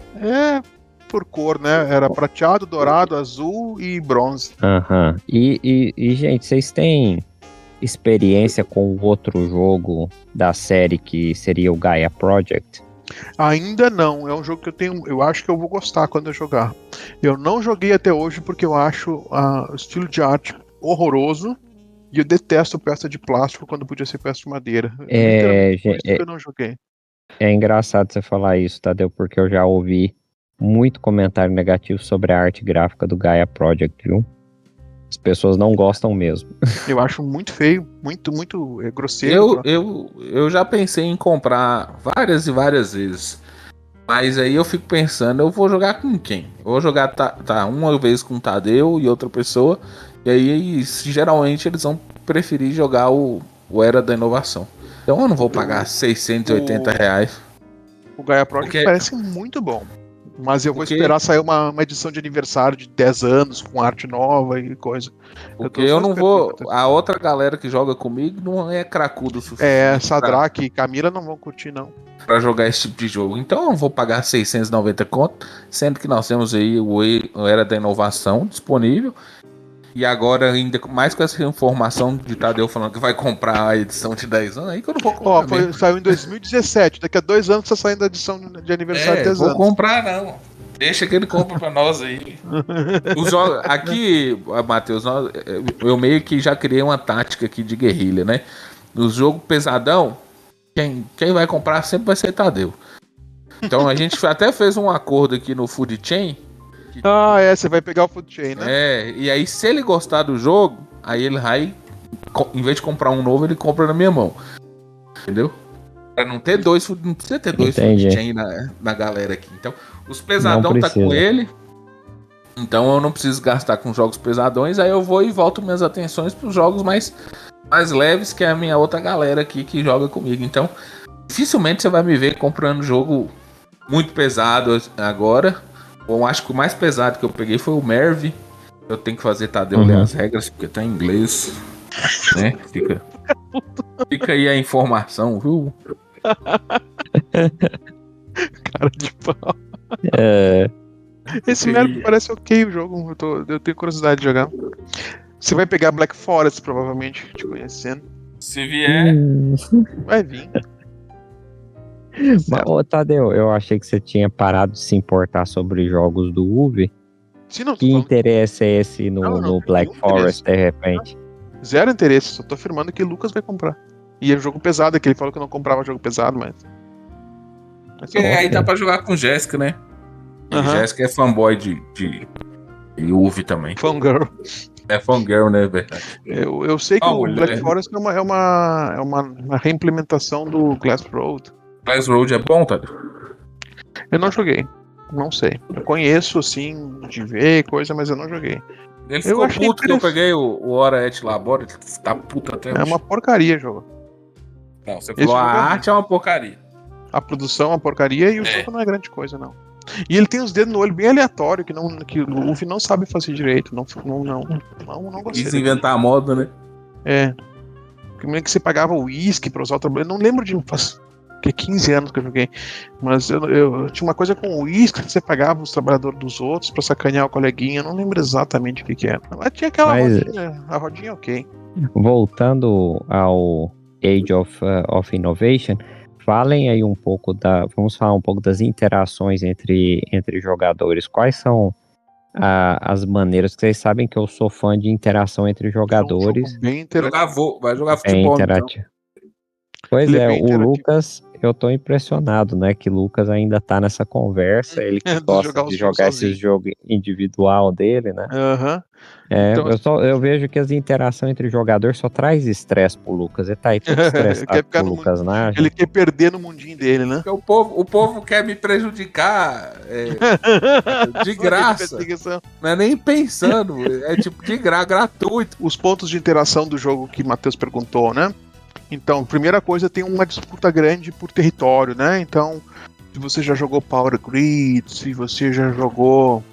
Por cor, né? Era prateado, dourado, azul e bronze. Aham. E, gente, vocês têm experiência com o outro jogo da série que seria o Gaia Project? Ainda não, é um jogo que eu acho que eu vou gostar quando eu jogar. Eu não joguei até hoje porque eu acho o estilo de arte horroroso e eu detesto peça de plástico quando podia ser peça de madeira. Por isso que eu não joguei. É engraçado você falar isso, Tadeu, porque eu já ouvi muito comentário negativo sobre a arte gráfica do Gaia Project, viu? As pessoas não gostam mesmo. Eu acho muito feio, muito grosseiro. Eu já pensei em comprar várias e várias vezes. Mas aí eu fico pensando, eu vou jogar com quem? Eu vou jogar uma vez com o Tadeu e outra pessoa. E aí geralmente eles vão preferir jogar o Era da Inovação. Então eu não vou pagar R$680. O Gaia Project parece muito bom. Mas eu vou esperar sair uma edição de aniversário de 10 anos com arte nova e coisa. Porque eu não vou. A outra galera que joga comigo não é cracudo o suficiente. Sadraque e Camila não vão curtir, não. Pra jogar esse tipo de jogo. Então eu não vou pagar 690 conto, sendo que nós temos aí o Era da Inovação disponível. E agora, ainda mais com essa informação de Tadeu falando que vai comprar a edição de 10 anos, aí que eu não vou comprar. Saiu em 2017, daqui a 2 anos tá saindo a edição de aniversário de 10 anos. Vou comprar não. Deixa que ele compra pra nós aí. Aqui, Matheus, eu meio que já criei uma tática aqui de guerrilha, né? No jogo pesadão, quem vai comprar sempre vai ser Tadeu. Então a gente até fez um acordo aqui no Food Chain. Você vai pegar o Food Chain, né? E aí se ele gostar do jogo, aí ele vai, em vez de comprar um novo, ele compra na minha mão. Entendeu? Pra não ter dois, não precisa ter dois Food Chain na galera aqui. Então, os pesadão tá com ele. Então eu não preciso gastar com jogos pesadões. Aí eu vou e volto minhas atenções pros jogos mais leves, que é a minha outra galera aqui que joga comigo. Então, dificilmente você vai me ver comprando jogo muito pesado agora. Bom, acho que o mais pesado que eu peguei foi o Merv. Eu tenho que fazer Tadeu ler as regras, porque tá em inglês. Né? Fica aí a informação, viu? Cara de pau. Esse Merv parece ok o jogo. Eu tenho curiosidade de jogar. Você vai pegar Black Forest, provavelmente, te conhecendo. Se vier. Vai vir. Mas, Tadeu, eu achei que você tinha parado de se importar sobre jogos do Uve. Que interesse é esse no Black Forest, de repente? Zero interesse, só tô afirmando que o Lucas vai comprar. E é jogo pesado, que ele falou que eu não comprava jogo pesado, mas... aí dá pra jogar com Jéssica, né? E Aham. Jéssica é fanboy de Uve também. Fangirl. É fangirl, né? Verdade. Eu sei que Ah, o mulher. Black Forest é uma reimplementação do Glass Road. Glass Road é bom, tá? Eu não joguei. Não sei. Eu conheço, assim, de ver coisa, mas eu não joguei. Ele Eu ficou achei puto que eu interessante. peguei o Hora Et Labora. Ele tá puto até É hoje. uma porcaria, jogo. Não, você Esse falou a jogo é ruim. arte é uma porcaria. A produção é uma porcaria e o jogo não é grande coisa, não. E ele tem os dedos no olho bem aleatório, que o Uff não sabe fazer direito. Não gostei. Quis inventar a moda, né? É. Como é que você pagava o uísque pra usar o trabalho? Eu não lembro de. Faz 15 anos que eu joguei. Mas eu tinha uma coisa com o uísque que você pagava os trabalhadores dos outros pra sacanear o coleguinha. Eu não lembro exatamente o que era. Mas tinha aquela Mas- rodinha. A rodinha ok. Voltando ao Age of Innovation, falem aí um pouco vamos falar um pouco das interações entre jogadores. Quais são as maneiras que vocês sabem que eu sou fã de interação entre É um jogadores? jogo bem interessante. Vai jogar É futebol, então. interativo. Pois Ele é é, bem o interativo. Lucas, eu tô impressionado, né? Que Lucas ainda tá nessa conversa, ele que De gosta jogar de os jogos jogar esses sozinho. jogos individual dele, né? Aham. É, Então, eu vejo que as interações entre jogadores só traz estresse pro Lucas. Ele tá aí todo estressado quer ficar com o no Lucas Nage. ele quer perder no mundinho dele, né? Porque o povo quer me prejudicar de graça. Perseguição. Não é nem pensando. É tipo de gratuito. Os pontos de interação do jogo que o Matheus perguntou, né? Então, primeira coisa, tem uma disputa grande por território, né? Então, se você já jogou Power Grid, se você já jogou...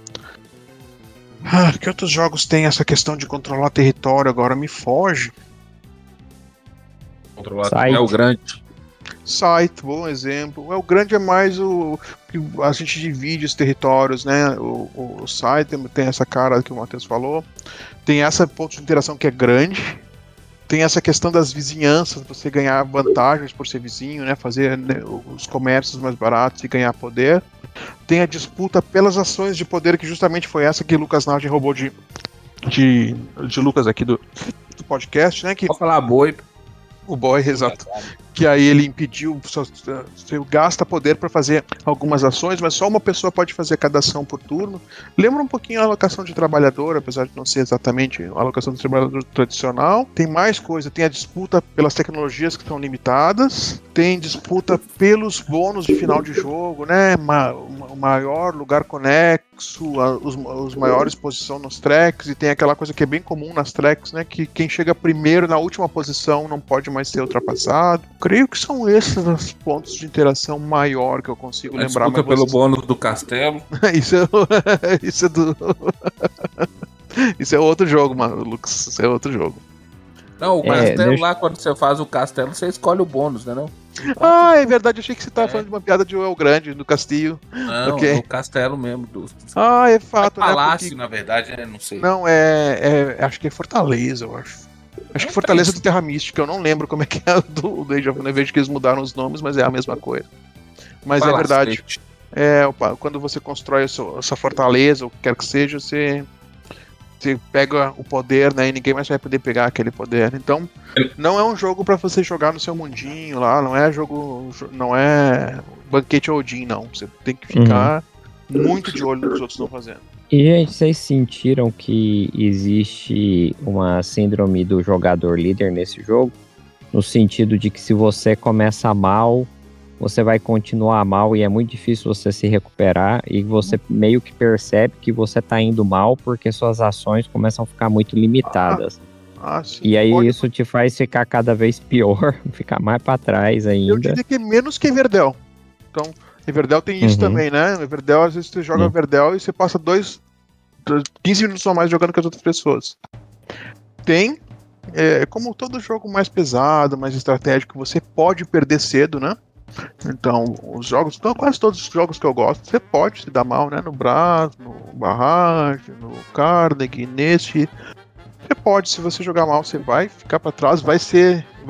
que outros jogos tem essa questão de controlar território? Agora me foge. É o grande. Site, bom exemplo. O grande é mais o que a gente divide os territórios, né? O site tem essa cara que o Matheus falou. Tem essa ponto de interação que é grande. Tem essa questão das vizinhanças, você ganhar vantagens por ser vizinho, né? Fazer, né, os comércios mais baratos e ganhar poder. Tem a disputa pelas ações de poder, que justamente foi essa que Lucas Nage roubou de Lucas aqui do podcast, né? Que Pode falar boi. o boy, exato. Que aí ele impediu, você gasta poder para fazer algumas ações, mas só uma pessoa pode fazer cada ação por turno. Lembra um pouquinho a alocação de trabalhador, apesar de não ser exatamente a alocação de trabalhador tradicional. Tem mais coisa, tem a disputa pelas tecnologias que estão limitadas, tem disputa pelos bônus de final de jogo, né? O maior lugar conexo, os maiores posição nos tracks, e tem aquela coisa que é bem comum nas tracks, né? Que quem chega primeiro na última posição não pode mais ser ultrapassado. Creio que são esses os pontos de interação maior que eu consigo A lembrar. disputa Mas pelo bônus do castelo. isso é do... Isso é outro jogo, mano, Lucas. Isso é outro jogo. Não, o castelo lá, quando você faz o castelo, você escolhe o bônus, né? Não? É verdade. Achei que você estava falando de uma piada de El Grande, do Castillo. Não, Okay. é o castelo mesmo. É fato, é palácio, né? Porque... na verdade, né? Não sei. Não, acho que é Fortaleza, eu acho. Acho que Fortaleza do Terra Mística, eu não lembro como é que é do Age of Innovation, que eles mudaram os nomes, mas é a mesma coisa. Mas é verdade. Quando você constrói a sua fortaleza, ou o que quer que seja, você pega o poder, né, e ninguém mais vai poder pegar aquele poder. Então, não é um jogo pra você jogar no seu mundinho lá, não é banquete Odin, não. Você tem que ficar muito de olho no que os outros estão fazendo. E, gente, vocês sentiram que existe uma síndrome do jogador líder nesse jogo? No sentido de que se você começa mal, você vai continuar mal e é muito difícil você se recuperar, e você meio que percebe que você tá indo mal porque suas ações começam a ficar muito limitadas. Sim. E aí isso te faz ficar cada vez pior, ficar mais pra trás ainda. Eu diria que é menos que Everdell. Então, Everdell tem isso também, né? Everdell, às vezes você joga Everdell e você passa 15 minutos ou mais jogando com as outras pessoas. Tem, como todo jogo mais pesado, mais estratégico, você pode perder cedo, né? Então, quase todos os jogos que eu gosto, você pode se dar mal, né? No Brás, no Barrage, no Carnegie, nesse. Você pode, se você jogar mal, você vai ficar pra trás, vai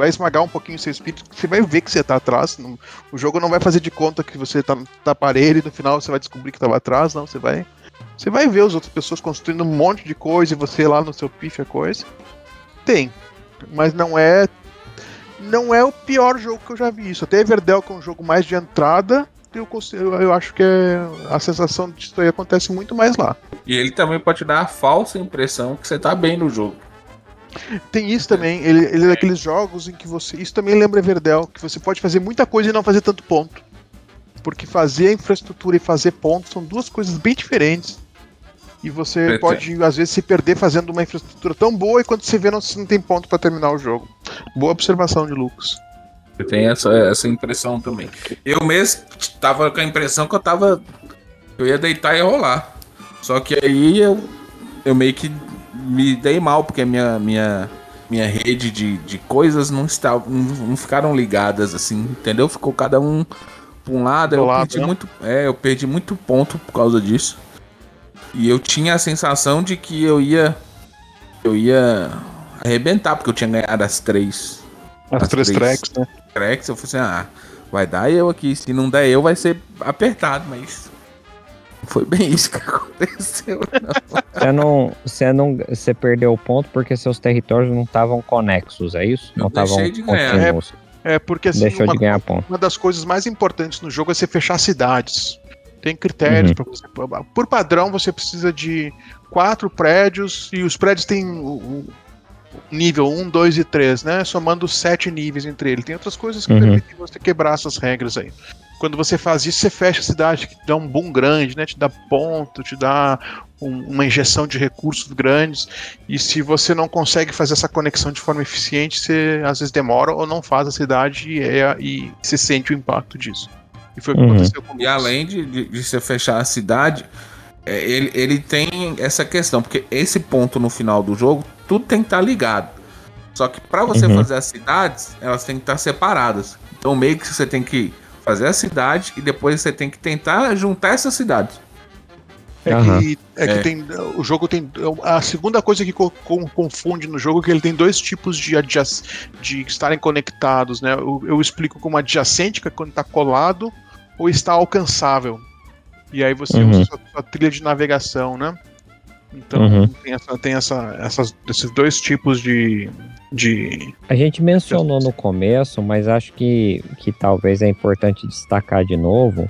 esmagar um pouquinho o seu espírito, você vai ver que você tá atrás. O jogo não vai fazer de conta que você tá parelho e no final você vai descobrir que tava atrás, não. Você vai ver as outras pessoas construindo um monte de coisa e você lá no seu pife a coisa. Tem, mas não é o pior jogo que eu já vi isso. Até Everdell, que é um jogo mais de entrada, eu acho que a sensação disso aí acontece muito mais lá. E ele também pode te dar a falsa impressão que você tá bem no jogo. Tem isso também, ele é daqueles jogos em que você... Isso também lembra Everdell, que você pode fazer muita coisa e não fazer tanto ponto. Porque fazer a infraestrutura e fazer pontos são duas coisas bem diferentes. E você pode, às vezes, se perder fazendo uma infraestrutura tão boa e quando você vê, não tem ponto pra terminar o jogo. Boa observação de Lucas. Eu tenho essa impressão também. Eu mesmo tava com a impressão que eu ia deitar e rolar. Só que aí eu meio que me dei mal, porque a minha rede de coisas não ficaram ligadas, assim, entendeu? Ficou cada um pra um lado. Eu perdi muito ponto por causa disso. E eu tinha a sensação de que eu ia arrebentar, porque eu tinha ganhado as três tracks, né? Tracks, eu falei assim, vai dar eu aqui. Se não der eu, vai ser apertado, mas foi bem isso que aconteceu. Você perdeu o ponto porque seus territórios não estavam conexos, é isso? Não estavam contínuos. Porque assim, deixou de ganhar ponto. Uma das coisas mais importantes no jogo é você fechar cidades. Tem critérios para você. Por padrão, você precisa de 4 prédios e os prédios têm o nível 1, 2 e 3, né? Somando 7 níveis entre eles. Tem outras coisas que permitem você quebrar essas regras aí. Quando você faz isso, você fecha a cidade, que te dá um boom grande, né? Te dá ponto, te dá uma injeção de recursos grandes. E se você não consegue fazer essa conexão de forma eficiente, você às vezes demora ou não faz a cidade e se sente o impacto disso. E foi o que aconteceu comigo. E além de você fechar a cidade, ele tem essa questão, porque esse ponto no final do jogo, tudo tem que estar ligado. Só que para você fazer as cidades, elas têm que estar separadas. Então meio que você tem que fazer a cidade e depois você tem que tentar juntar essas cidades. Tem, o jogo tem... A segunda coisa que confunde no jogo é que ele tem 2 tipos de estarem conectados, né? Eu explico como adjacente, que é quando está colado, ou está alcançável. E aí você usa a trilha de navegação, né? Então tem esses 2 tipos de... A gente mencionou no começo, mas acho que talvez é importante destacar de novo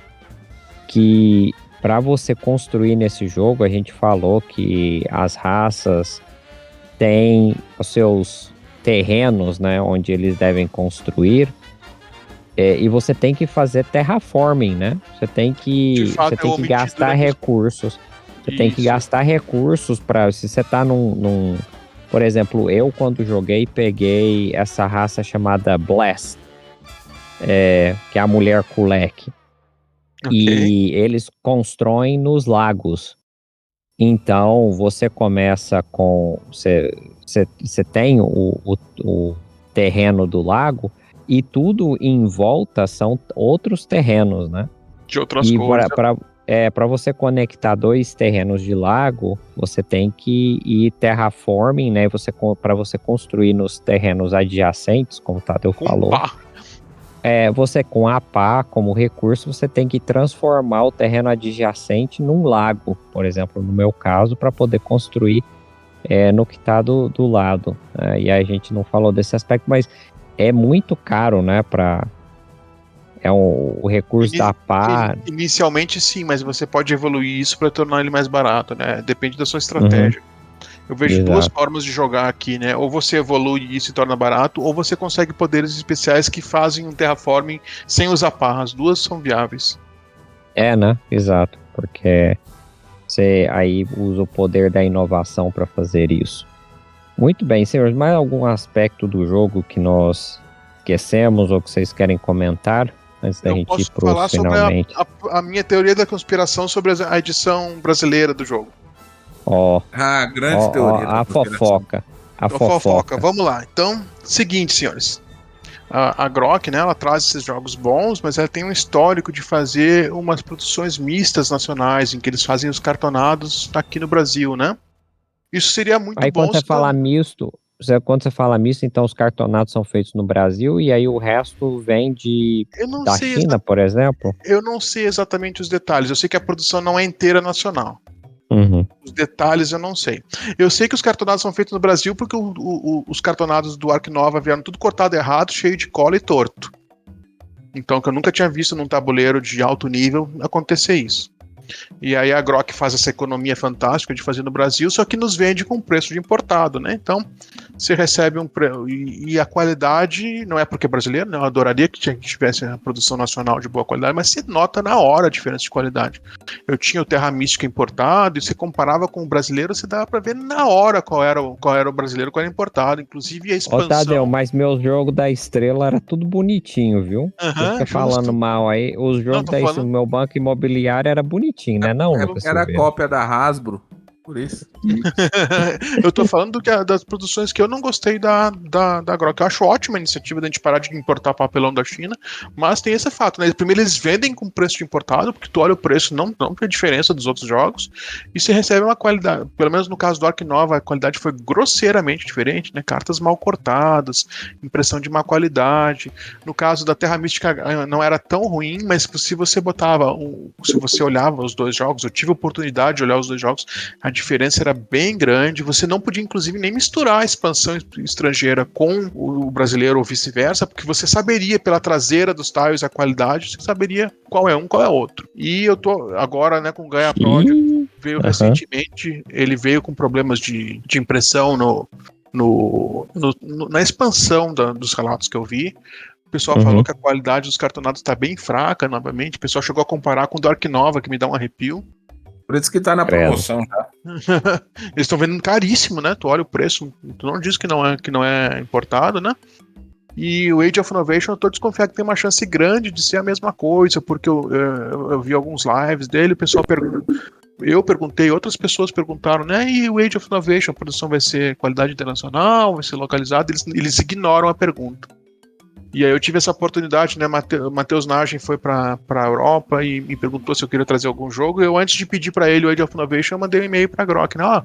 que para você construir nesse jogo, a gente falou que as raças têm os seus terrenos, né, onde eles devem construir, e você tem que fazer terraforming, né? Você tem que gastar recursos. Você tem que gastar recursos para... Se você tá num... Por exemplo, eu quando joguei, peguei essa raça chamada Blast, que é a mulher Kulek. E eles constroem nos lagos. Então, você começa com... Você tem o terreno do lago e tudo em volta são outros terrenos, né? De outras cores. Para você conectar 2 terrenos de lago, você tem que ir terraforming, né? Para você construir nos terrenos adjacentes, como o Tadeu falou. Você com a pá como recurso, você tem que transformar o terreno adjacente num lago, por exemplo, no meu caso, para poder construir no que está do lado. E aí a gente não falou desse aspecto, mas é muito caro, né? O recurso da pá. Inicialmente sim, mas você pode evoluir isso para tornar ele mais barato, né? Depende da sua estratégia. Eu vejo 2 formas de jogar aqui, né? Ou você evolui e se torna barato, ou você consegue poderes especiais que fazem um terraforming sem usar pá. As 2 são viáveis. Né? Exato. Porque você aí usa o poder da inovação para fazer isso. Muito bem, senhores. Mais algum aspecto do jogo que nós esquecemos ou que vocês querem comentar antes da gente ir pro finalmente? Sobre a minha teoria da conspiração sobre a edição brasileira do jogo. Grande teoria. A fofoca. A fofoca. Vamos lá. Então, seguinte, senhores. A Grok, né, ela traz esses jogos bons, mas ela tem um histórico de fazer umas produções mistas nacionais, em que eles fazem os cartonados aqui no Brasil, né? Isso seria muito bom. Aí quando você fala misto, então os cartonados são feitos no Brasil e aí o resto vem da China, por exemplo? Eu não sei exatamente os detalhes. Eu sei que a produção não é inteira nacional. Os detalhes eu não sei. Eu sei que os cartonados são feitos no Brasil porque os cartonados do Ark Nova vieram tudo cortado errado, cheio de cola e torto. Então, que eu nunca tinha visto num tabuleiro de alto nível acontecer isso. E aí a Grok faz essa economia fantástica de fazer no Brasil, só que nos vende com preço de importado, né? Então, você recebe e a qualidade, não é porque é brasileiro, né? Eu adoraria que tivesse a produção nacional de boa qualidade, mas você nota na hora a diferença de qualidade. Eu tinha o Terra Mística importado, e você comparava com o brasileiro, você dava pra ver na hora qual era o brasileiro, qual era importado, inclusive a expansão. Ô, Tadeu, mas meu jogo da Estrela era tudo bonitinho, viu? Você fica falando mal aí, os jogos da Estrela, meu banco imobiliário era bonitinho, né? Não, Lucas Era Silveira? cópia da Hasbro, por isso. Eu tô falando das produções que eu não gostei da Grok. Eu acho ótima a iniciativa da gente parar de importar papelão da China, mas tem esse fato, né? Primeiro eles vendem com preço de importado, porque tu olha o preço, não tem diferença dos outros jogos, e você recebe uma qualidade, pelo menos no caso do Ark Nova, a qualidade foi grosseiramente diferente, né? Cartas mal cortadas, impressão de má qualidade. No caso da Terra Mística não era tão ruim, mas se você se você olhava os dois jogos, eu tive a oportunidade de olhar os dois jogos, a diferença era bem grande, você não podia inclusive nem misturar a expansão estrangeira com o brasileiro ou vice-versa, porque você saberia pela traseira dos tiles a qualidade, você saberia qual é um, qual é outro. E eu tô agora, né, com o Gaia Project, veio recentemente, ele veio com problemas de impressão na expansão dos relatos que eu vi. O pessoal falou que a qualidade dos cartonados está bem fraca novamente, o pessoal chegou a comparar com o Dark Nova, que me dá um arrepio. Por isso que tá na promoção, tá? Eles estão vendendo caríssimo, né? Tu olha o preço, tu não diz que não é importado, né? E o Age of Innovation eu tô desconfiado que tem uma chance grande de ser a mesma coisa, porque eu vi alguns lives dele, o pessoal eu perguntei, outras pessoas perguntaram, né? E o Age of Innovation, a produção vai ser qualidade internacional, vai ser localizada? Eles ignoram a pergunta. E aí eu tive essa oportunidade, né? Matheus Nagem foi pra Europa e me perguntou se eu queria trazer algum jogo. Eu, antes de pedir pra ele o Age of Innovation, eu mandei um e-mail pra Grok, né?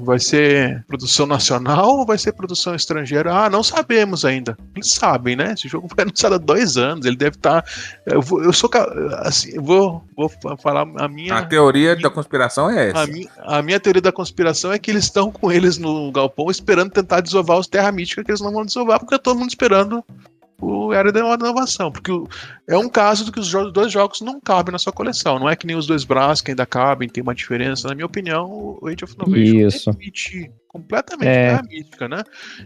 Vai ser produção nacional ou vai ser produção estrangeira? Ah, não sabemos ainda. Eles sabem, né? Esse jogo foi anunciado há 2 anos. Ele deve estar. Vou falar a minha. A teoria da conspiração é essa. A minha teoria da conspiração é que eles estão com eles no galpão esperando tentar desovar os Terra Mística, que eles não vão desovar, porque todo mundo esperando o Era da Inovação, porque é um caso do que os dois jogos não cabem na sua coleção, não é que nem os dois braços que ainda cabem, tem uma diferença. Na minha opinião, o Age of Innovation permite completamente Terra Mística, né?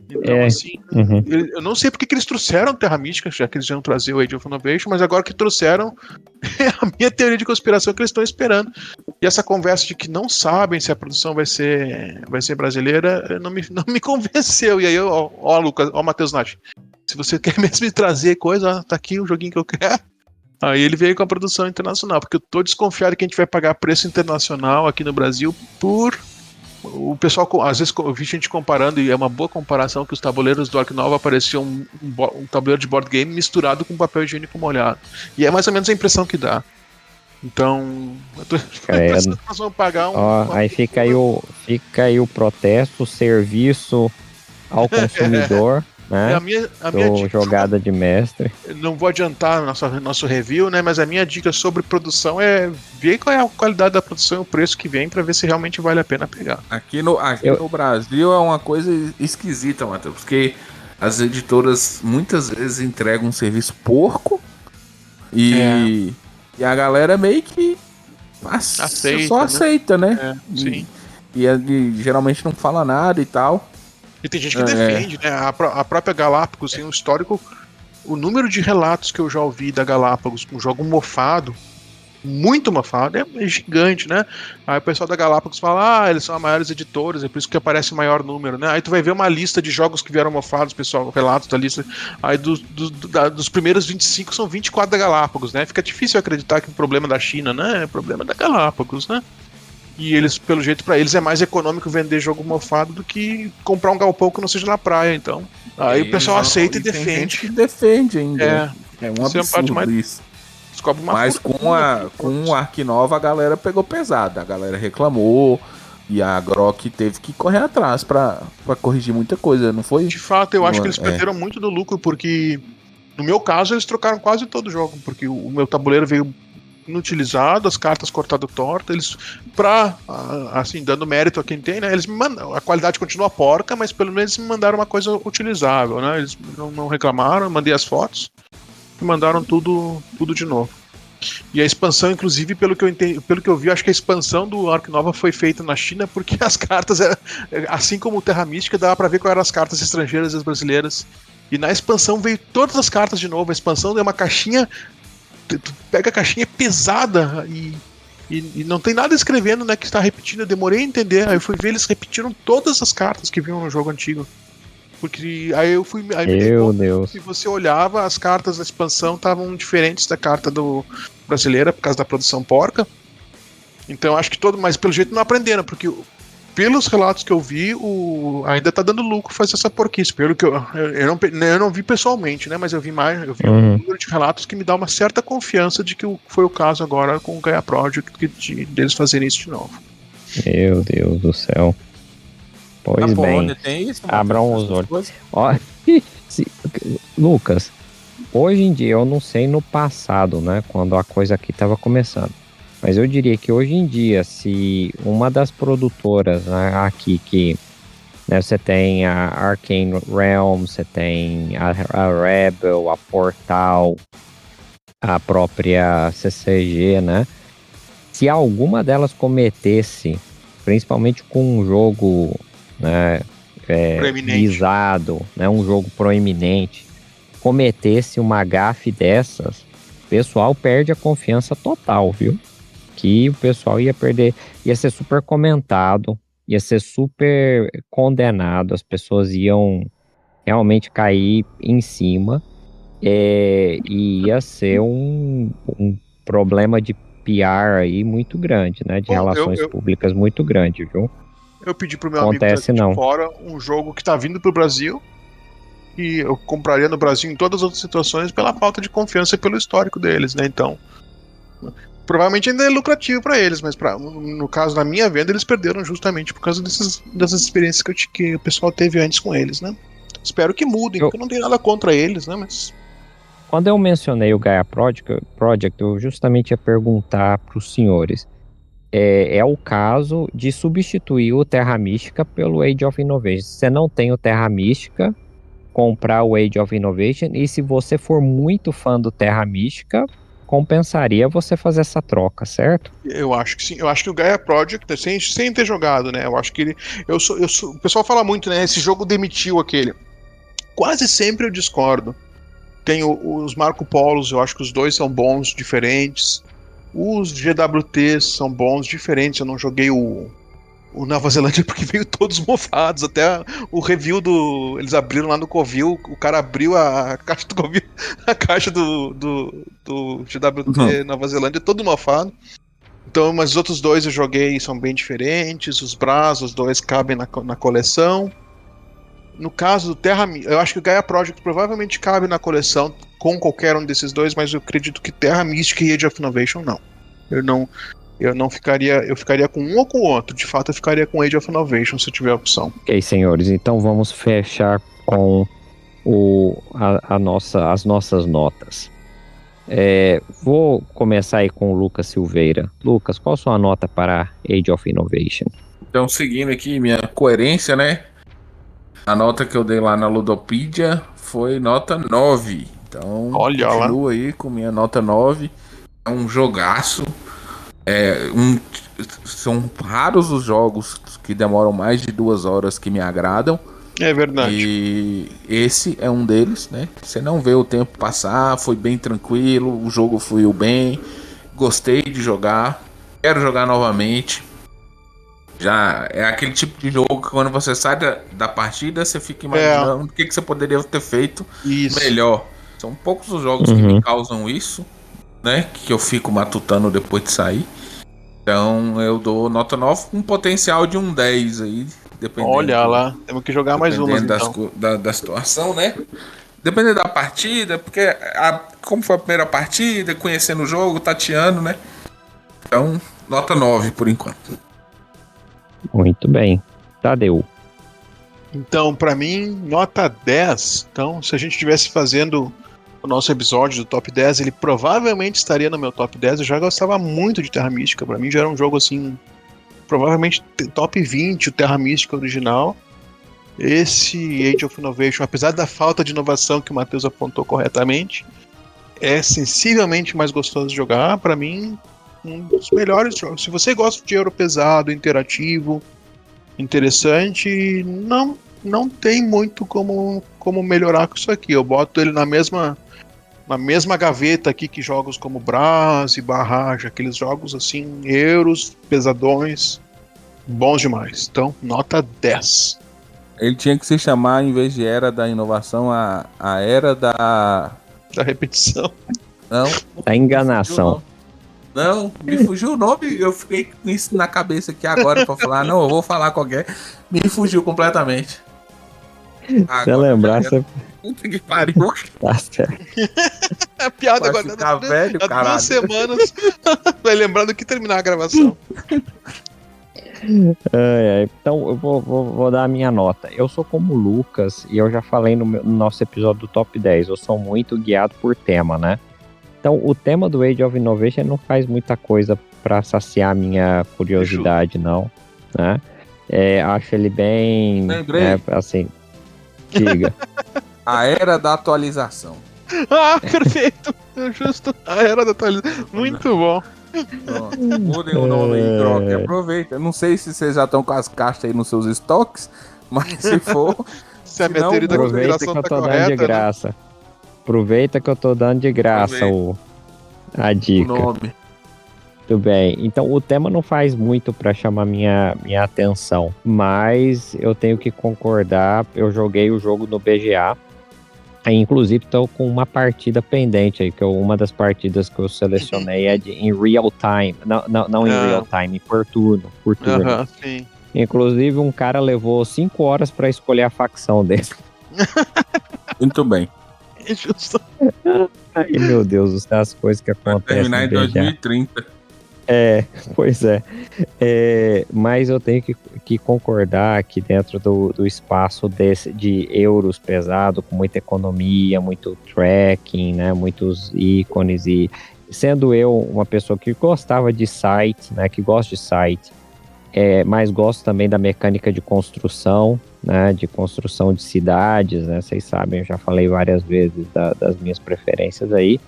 Então, assim, eu não sei porque que eles trouxeram Terra Mística, já que eles iam trazer o Age of Innovation, mas agora que trouxeram, é a minha teoria de conspiração que eles estão esperando. E essa conversa de que não sabem se a produção vai ser brasileira, não me convenceu. E aí, Lucas, Matheus Nath, se você quer mesmo me trazer coisa, tá aqui o joguinho que eu quero. Aí ele veio com a produção internacional, porque eu tô desconfiado que a gente vai pagar preço internacional aqui no Brasil por... O pessoal, às vezes eu vi gente comparando, e é uma boa comparação, que os tabuleiros do Ark Nova pareciam um tabuleiro de board game misturado com papel higiênico molhado. E é mais ou menos a impressão que dá. Então, eu tô pensando que nós vamos pagar aí fica aí o protesto, o serviço ao consumidor. Né? A minha dica, jogada de mestre. Não vou adiantar nosso review, né? Mas a minha dica sobre produção é ver qual é a qualidade da produção e o preço que vem para ver se realmente vale a pena pegar. Aqui no Brasil é uma coisa esquisita, Matheus, porque as editoras muitas vezes entregam um serviço porco e a galera meio que aceita, né? Sim. E geralmente não fala nada e tal. E tem gente que defende, né? A própria Galápagos tem um histórico. O número de relatos que eu já ouvi da Galápagos com jogo mofado, muito mofado, é gigante, né? Aí o pessoal da Galápagos fala, eles são as maiores editoras, é por isso que aparece o maior número, né? Aí tu vai ver uma lista de jogos que vieram mofados, pessoal, relatos da lista. Aí dos primeiros 25 são 24 da Galápagos, né? Fica difícil acreditar que o problema da China, né? É o problema da Galápagos, né? E eles, pelo jeito, pra eles é mais econômico vender jogo mofado do que comprar um galpão que não seja na praia, então. Aí o pessoal aceita e defende. Tem gente que defende ainda. É um absurdo isso. Mas com o Ark Nova a galera pegou pesado, a galera reclamou e a Grok teve que correr atrás pra corrigir muita coisa, não foi? De fato, eu acho que eles perderam muito do lucro, porque no meu caso eles trocaram quase todo o jogo, porque o meu tabuleiro veio inutilizado, as cartas cortadas tortas, eles, assim, dando mérito a quem tem, né, eles me mandam, a qualidade continua porca, mas pelo menos me mandaram uma coisa utilizável, né, eles não reclamaram, eu mandei as fotos, e mandaram tudo de novo. E a expansão, inclusive, pelo que eu vi, acho que a expansão do Ark Nova foi feita na China, porque as cartas, assim como o Terra Mística, dava pra ver quais eram as cartas estrangeiras e as brasileiras. E na expansão veio todas as cartas de novo. A expansão é uma caixinha, tu pega a caixinha pesada e não tem nada escrevendo, né, que está repetindo. Eu demorei a entender, aí eu fui ver, eles repetiram todas as cartas que vinham no jogo antigo. Porque aí eu fui. Aí Meu Deus. Se você olhava, as cartas da expansão estavam diferentes da carta do brasileira, por causa da produção porca. Então acho que mas pelo jeito não aprenderam, porque pelos relatos que eu vi, ainda tá dando lucro fazer essa porquice. Pelo que eu não vi pessoalmente, né? Mas eu vi um número de relatos que me dá uma certa confiança de que foi o caso agora com o Gaia Project, deles fazerem isso de novo. Meu Deus do céu. Pois bem, tem isso, abram os olhos. Ó, Lucas, hoje em dia, eu não sei no passado, né, quando a coisa aqui estava começando, mas eu diria que hoje em dia, se uma das produtoras, né, aqui, que, né, você tem a Arcane Realm, você tem a Rebel, a Portal, a própria CCG, né, se alguma delas cometesse, principalmente com um jogo, né, visado, né, um jogo proeminente, cometesse uma gafe dessas, o pessoal perde a confiança total, viu? Que o pessoal ia perder, ia ser super comentado, ia ser super condenado, as pessoas iam realmente cair em cima, e ia ser um problema de PR aí muito grande, né, de relações públicas muito grande, viu? Eu pedi pro meu amigo Acontece não. de fora um jogo que tá vindo pro Brasil e eu compraria no Brasil em todas as outras situações pela falta de confiança e pelo histórico deles, né? Então, provavelmente ainda é lucrativo para eles, mas no caso da minha venda eles perderam justamente por causa dessas experiências que o pessoal teve antes com eles, né? Espero que mudem, porque eu não tenho nada contra eles, né? Mas quando eu mencionei o Gaia Project, eu justamente ia perguntar para os senhores. É o caso de substituir o Terra Mística pelo Age of Innovation. Se você não tem o Terra Mística, comprar o Age of Innovation, e se você for muito fã do Terra Mística, compensaria você fazer essa troca, certo? eu acho que sim. Eu acho que o Gaia Project, sem ter jogado, né? Eu acho que ele. O pessoal fala muito, né? Esse jogo demitiu aquele. Quase sempre eu discordo. Tem os Marco Polos, eu acho que os dois são bons, diferentes. Os GWTs são bons, diferentes. Eu não joguei o Nova Zelândia porque veio todos mofados. Até o review eles abriram lá no Covil. O cara abriu a caixa do Covil, a caixa do GWT Nova Zelândia, todo mofado. Então, mas os outros dois eu joguei são bem diferentes. Os Bras, os dois cabem na coleção. No caso do Terra, eu acho que o Gaia Project provavelmente cabe na coleção com qualquer um desses dois, mas eu acredito que Terra Mística e Age of Innovation não. Eu não ficaria, eu ficaria com um ou com o outro. De fato, eu ficaria com Age of Innovation se eu tiver a opção. Ok, senhores, então vamos fechar com as nossas notas. Vou começar aí com o Lucas Silveira. Lucas, qual a sua nota para Age of Innovation? Então, seguindo aqui minha coerência, né? A nota que eu dei lá na Ludopedia foi nota 9. Então, continuo aí com minha nota 9. É um jogaço. São raros os jogos que demoram mais de 2 horas que me agradam. É verdade. E esse é um deles, né? Você não vê o tempo passar, foi bem tranquilo, o jogo fluiu bem. Gostei de jogar. Quero jogar novamente. Já é aquele tipo de jogo que quando você sai da partida, você fica imaginando o que você poderia ter feito melhor. São poucos os jogos que me causam isso, né? Que eu fico matutando depois de sair. Então eu dou nota 9 com um potencial de um 10 aí. Olha lá, temos que jogar mais umas então. Da situação, né? Dependendo da partida, porque como foi a primeira partida, conhecendo o jogo, tateando, né? Então, nota 9 por enquanto. Muito bem. Tadeu. Então, pra mim, nota 10. Então, se a gente estivesse fazendo o nosso episódio do Top 10, ele provavelmente estaria no meu Top 10. Eu já gostava muito de Terra Mística. Pra mim já era um jogo assim, provavelmente Top 20, o Terra Mística original. Esse Age of Innovation, apesar da falta de inovação que o Matheus apontou corretamente, é sensivelmente mais gostoso de jogar. Pra mim, um dos melhores jogos. Se você gosta de euro pesado, interativo, interessante, não tem muito como melhorar com isso aqui. Eu boto ele na mesma gaveta aqui que jogos como Brás e Barrage, aqueles jogos assim, euros, pesadões, bons demais. Então, nota 10. Ele tinha que se chamar, em vez de Era da Inovação, a Era da... Da repetição. Não. A enganação. Não, me fugiu o nome. Eu fiquei com isso na cabeça aqui agora pra falar. Não, eu vou falar qualquer. Me fugiu completamente. Se eu lembrar, você Puta que pariu. tá certo. A piada Vai agora ficar velho, há caralho. 2 semanas. Vai lembrar do que terminar a gravação. Então, eu vou dar a minha nota. Eu sou como o Lucas, e eu já falei no nosso episódio do Top 10. Eu sou muito guiado por tema, né? Então, o tema do Age of Innovation não faz muita coisa para saciar minha curiosidade, não. Né? Acho ele bem... Lembrei. Assim, diga. A Era da Atualização. Ah, perfeito. Justo. A era da atualização. Muito bom. Pronto. Mudem o nome aí, Grok. Aproveita. Não sei se vocês já estão com as caixas aí nos seus estoques, mas se for... Se a minha não, teoria da Aproveita que conspiração eu tá tô dando correta, de graça. Aproveita que eu tô dando de graça a o dica. nome. Muito bem. Então, o tema não faz muito para chamar minha atenção, mas eu tenho que concordar. Eu joguei o jogo no BGA. Inclusive, estou com uma partida pendente aí, uma das partidas que eu selecionei é em real time. Não em real time, por turno. Aham, sim. Inclusive, um cara levou 5 horas para escolher a facção dele. Muito bem. É justo. Ai, meu Deus, as coisas que Vai acontecem terminar em no BGA. 2030. Pois é. Mas eu tenho que concordar que dentro do espaço de euros pesado, com muita economia, muito tracking, né, muitos ícones, e sendo eu uma pessoa que gostava de site, né, que gosta de site, mas gosto também da mecânica de construção, né, de construção de cidades, né, vocês sabem, eu já falei várias vezes das minhas preferências aí.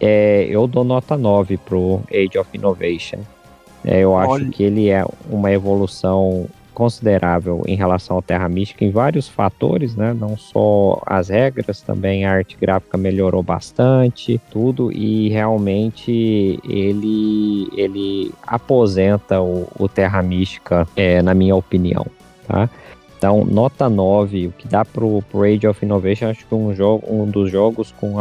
Eu dou nota 9 pro Age of Innovation. Eu acho que ele é uma evolução considerável em relação ao Terra Mística em vários fatores, né? Não só as regras, também a arte gráfica melhorou bastante, tudo, e realmente ele aposenta o Terra Mística, na minha opinião, tá? Então, nota 9, o que dá pro Age of Innovation, acho que um dos jogos com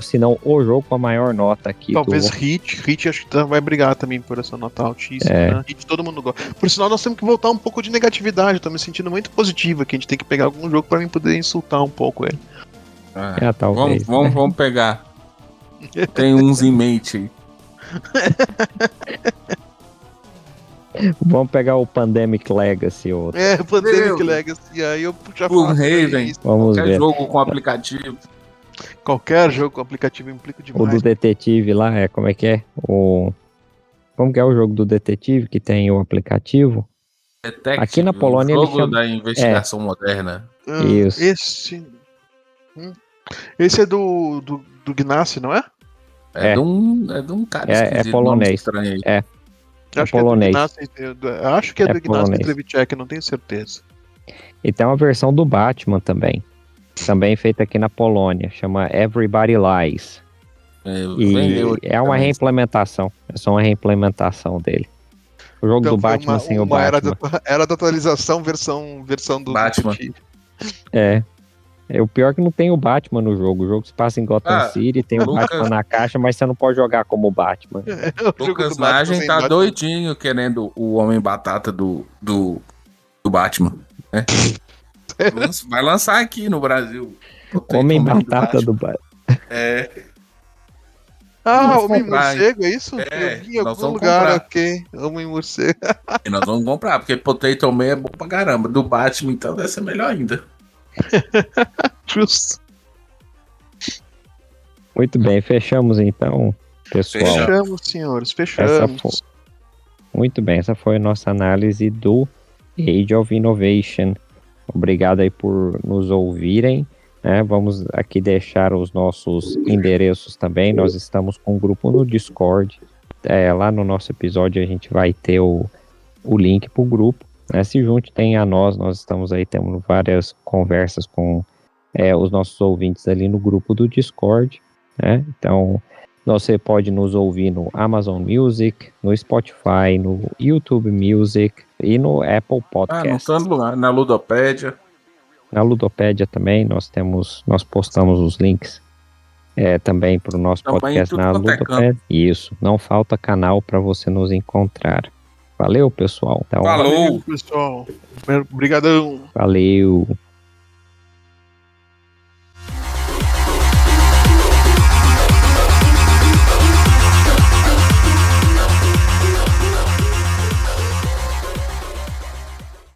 se não o jogo com a maior nota aqui. Talvez Hit acho que vai brigar também por essa nota altíssima, né? Hit todo mundo gosta. Por sinal, nós temos que voltar um pouco de negatividade, eu tô me sentindo muito positivo aqui, a gente tem que pegar algum jogo pra mim poder insultar um pouco ele. Talvez. Vamos pegar. Tem uns em mente aí. Vamos pegar o Pandemic Legacy. Pandemic Legacy, aí eu já falo. Vamos ver. Jogo com aplicativo. Qualquer jogo com aplicativo implica demais. O do detetive lá, como é que é? Como que é o jogo do detetive que tem o aplicativo? Detective, aqui na Polônia o jogo ele chama... da investigação moderna. Isso. Esse é do Gnassi, não é? É de um cara esquisito, polonês. Estranho aí. Acho polonês. Acho que é do Ignacy Trzewiczek, não tenho certeza. E tem uma versão do Batman também feita aqui na Polônia, chama Everybody Lies. É uma reimplementação, é só uma reimplementação dele. O jogo do Batman sem o Batman. Era da atualização, versão do Batman. O pior é que não tem o Batman no jogo. O jogo se passa em Gotham City, tem o Batman na caixa, mas você não pode jogar como o Batman. O Lucas Nagem tá doidinho querendo o Homem Batata do Batman. Né? Vai lançar aqui no Brasil. Homem Batata do Batman. Homem Morcego, é isso? Eu vi em algum lugar, Homem Morcego. E nós vamos comprar, porque Potato Man é bom pra caramba. Do Batman, então, deve ser melhor ainda. Justo. Muito bem, fechamos então, pessoal. Fechamos, senhores, fechamos. Muito bem, essa foi a nossa análise do Age of Innovation. Obrigado aí por nos ouvirem. Vamos aqui deixar os nossos endereços também. Nós estamos com um grupo no Discord. Lá no nosso episódio a gente vai ter o link para o grupo. Se juntem a nós estamos aí, temos várias conversas com os nossos ouvintes ali no grupo do Discord. Então, você pode nos ouvir no Amazon Music, no Spotify, no YouTube Music e no Apple Podcast. No todo lugar, na Ludopédia. Na Ludopédia também nós postamos os links também para o nosso podcast na Ludopédia. Isso, não falta canal para você nos encontrar. Valeu, pessoal. Então, Falou, pessoal. Obrigadão. Valeu.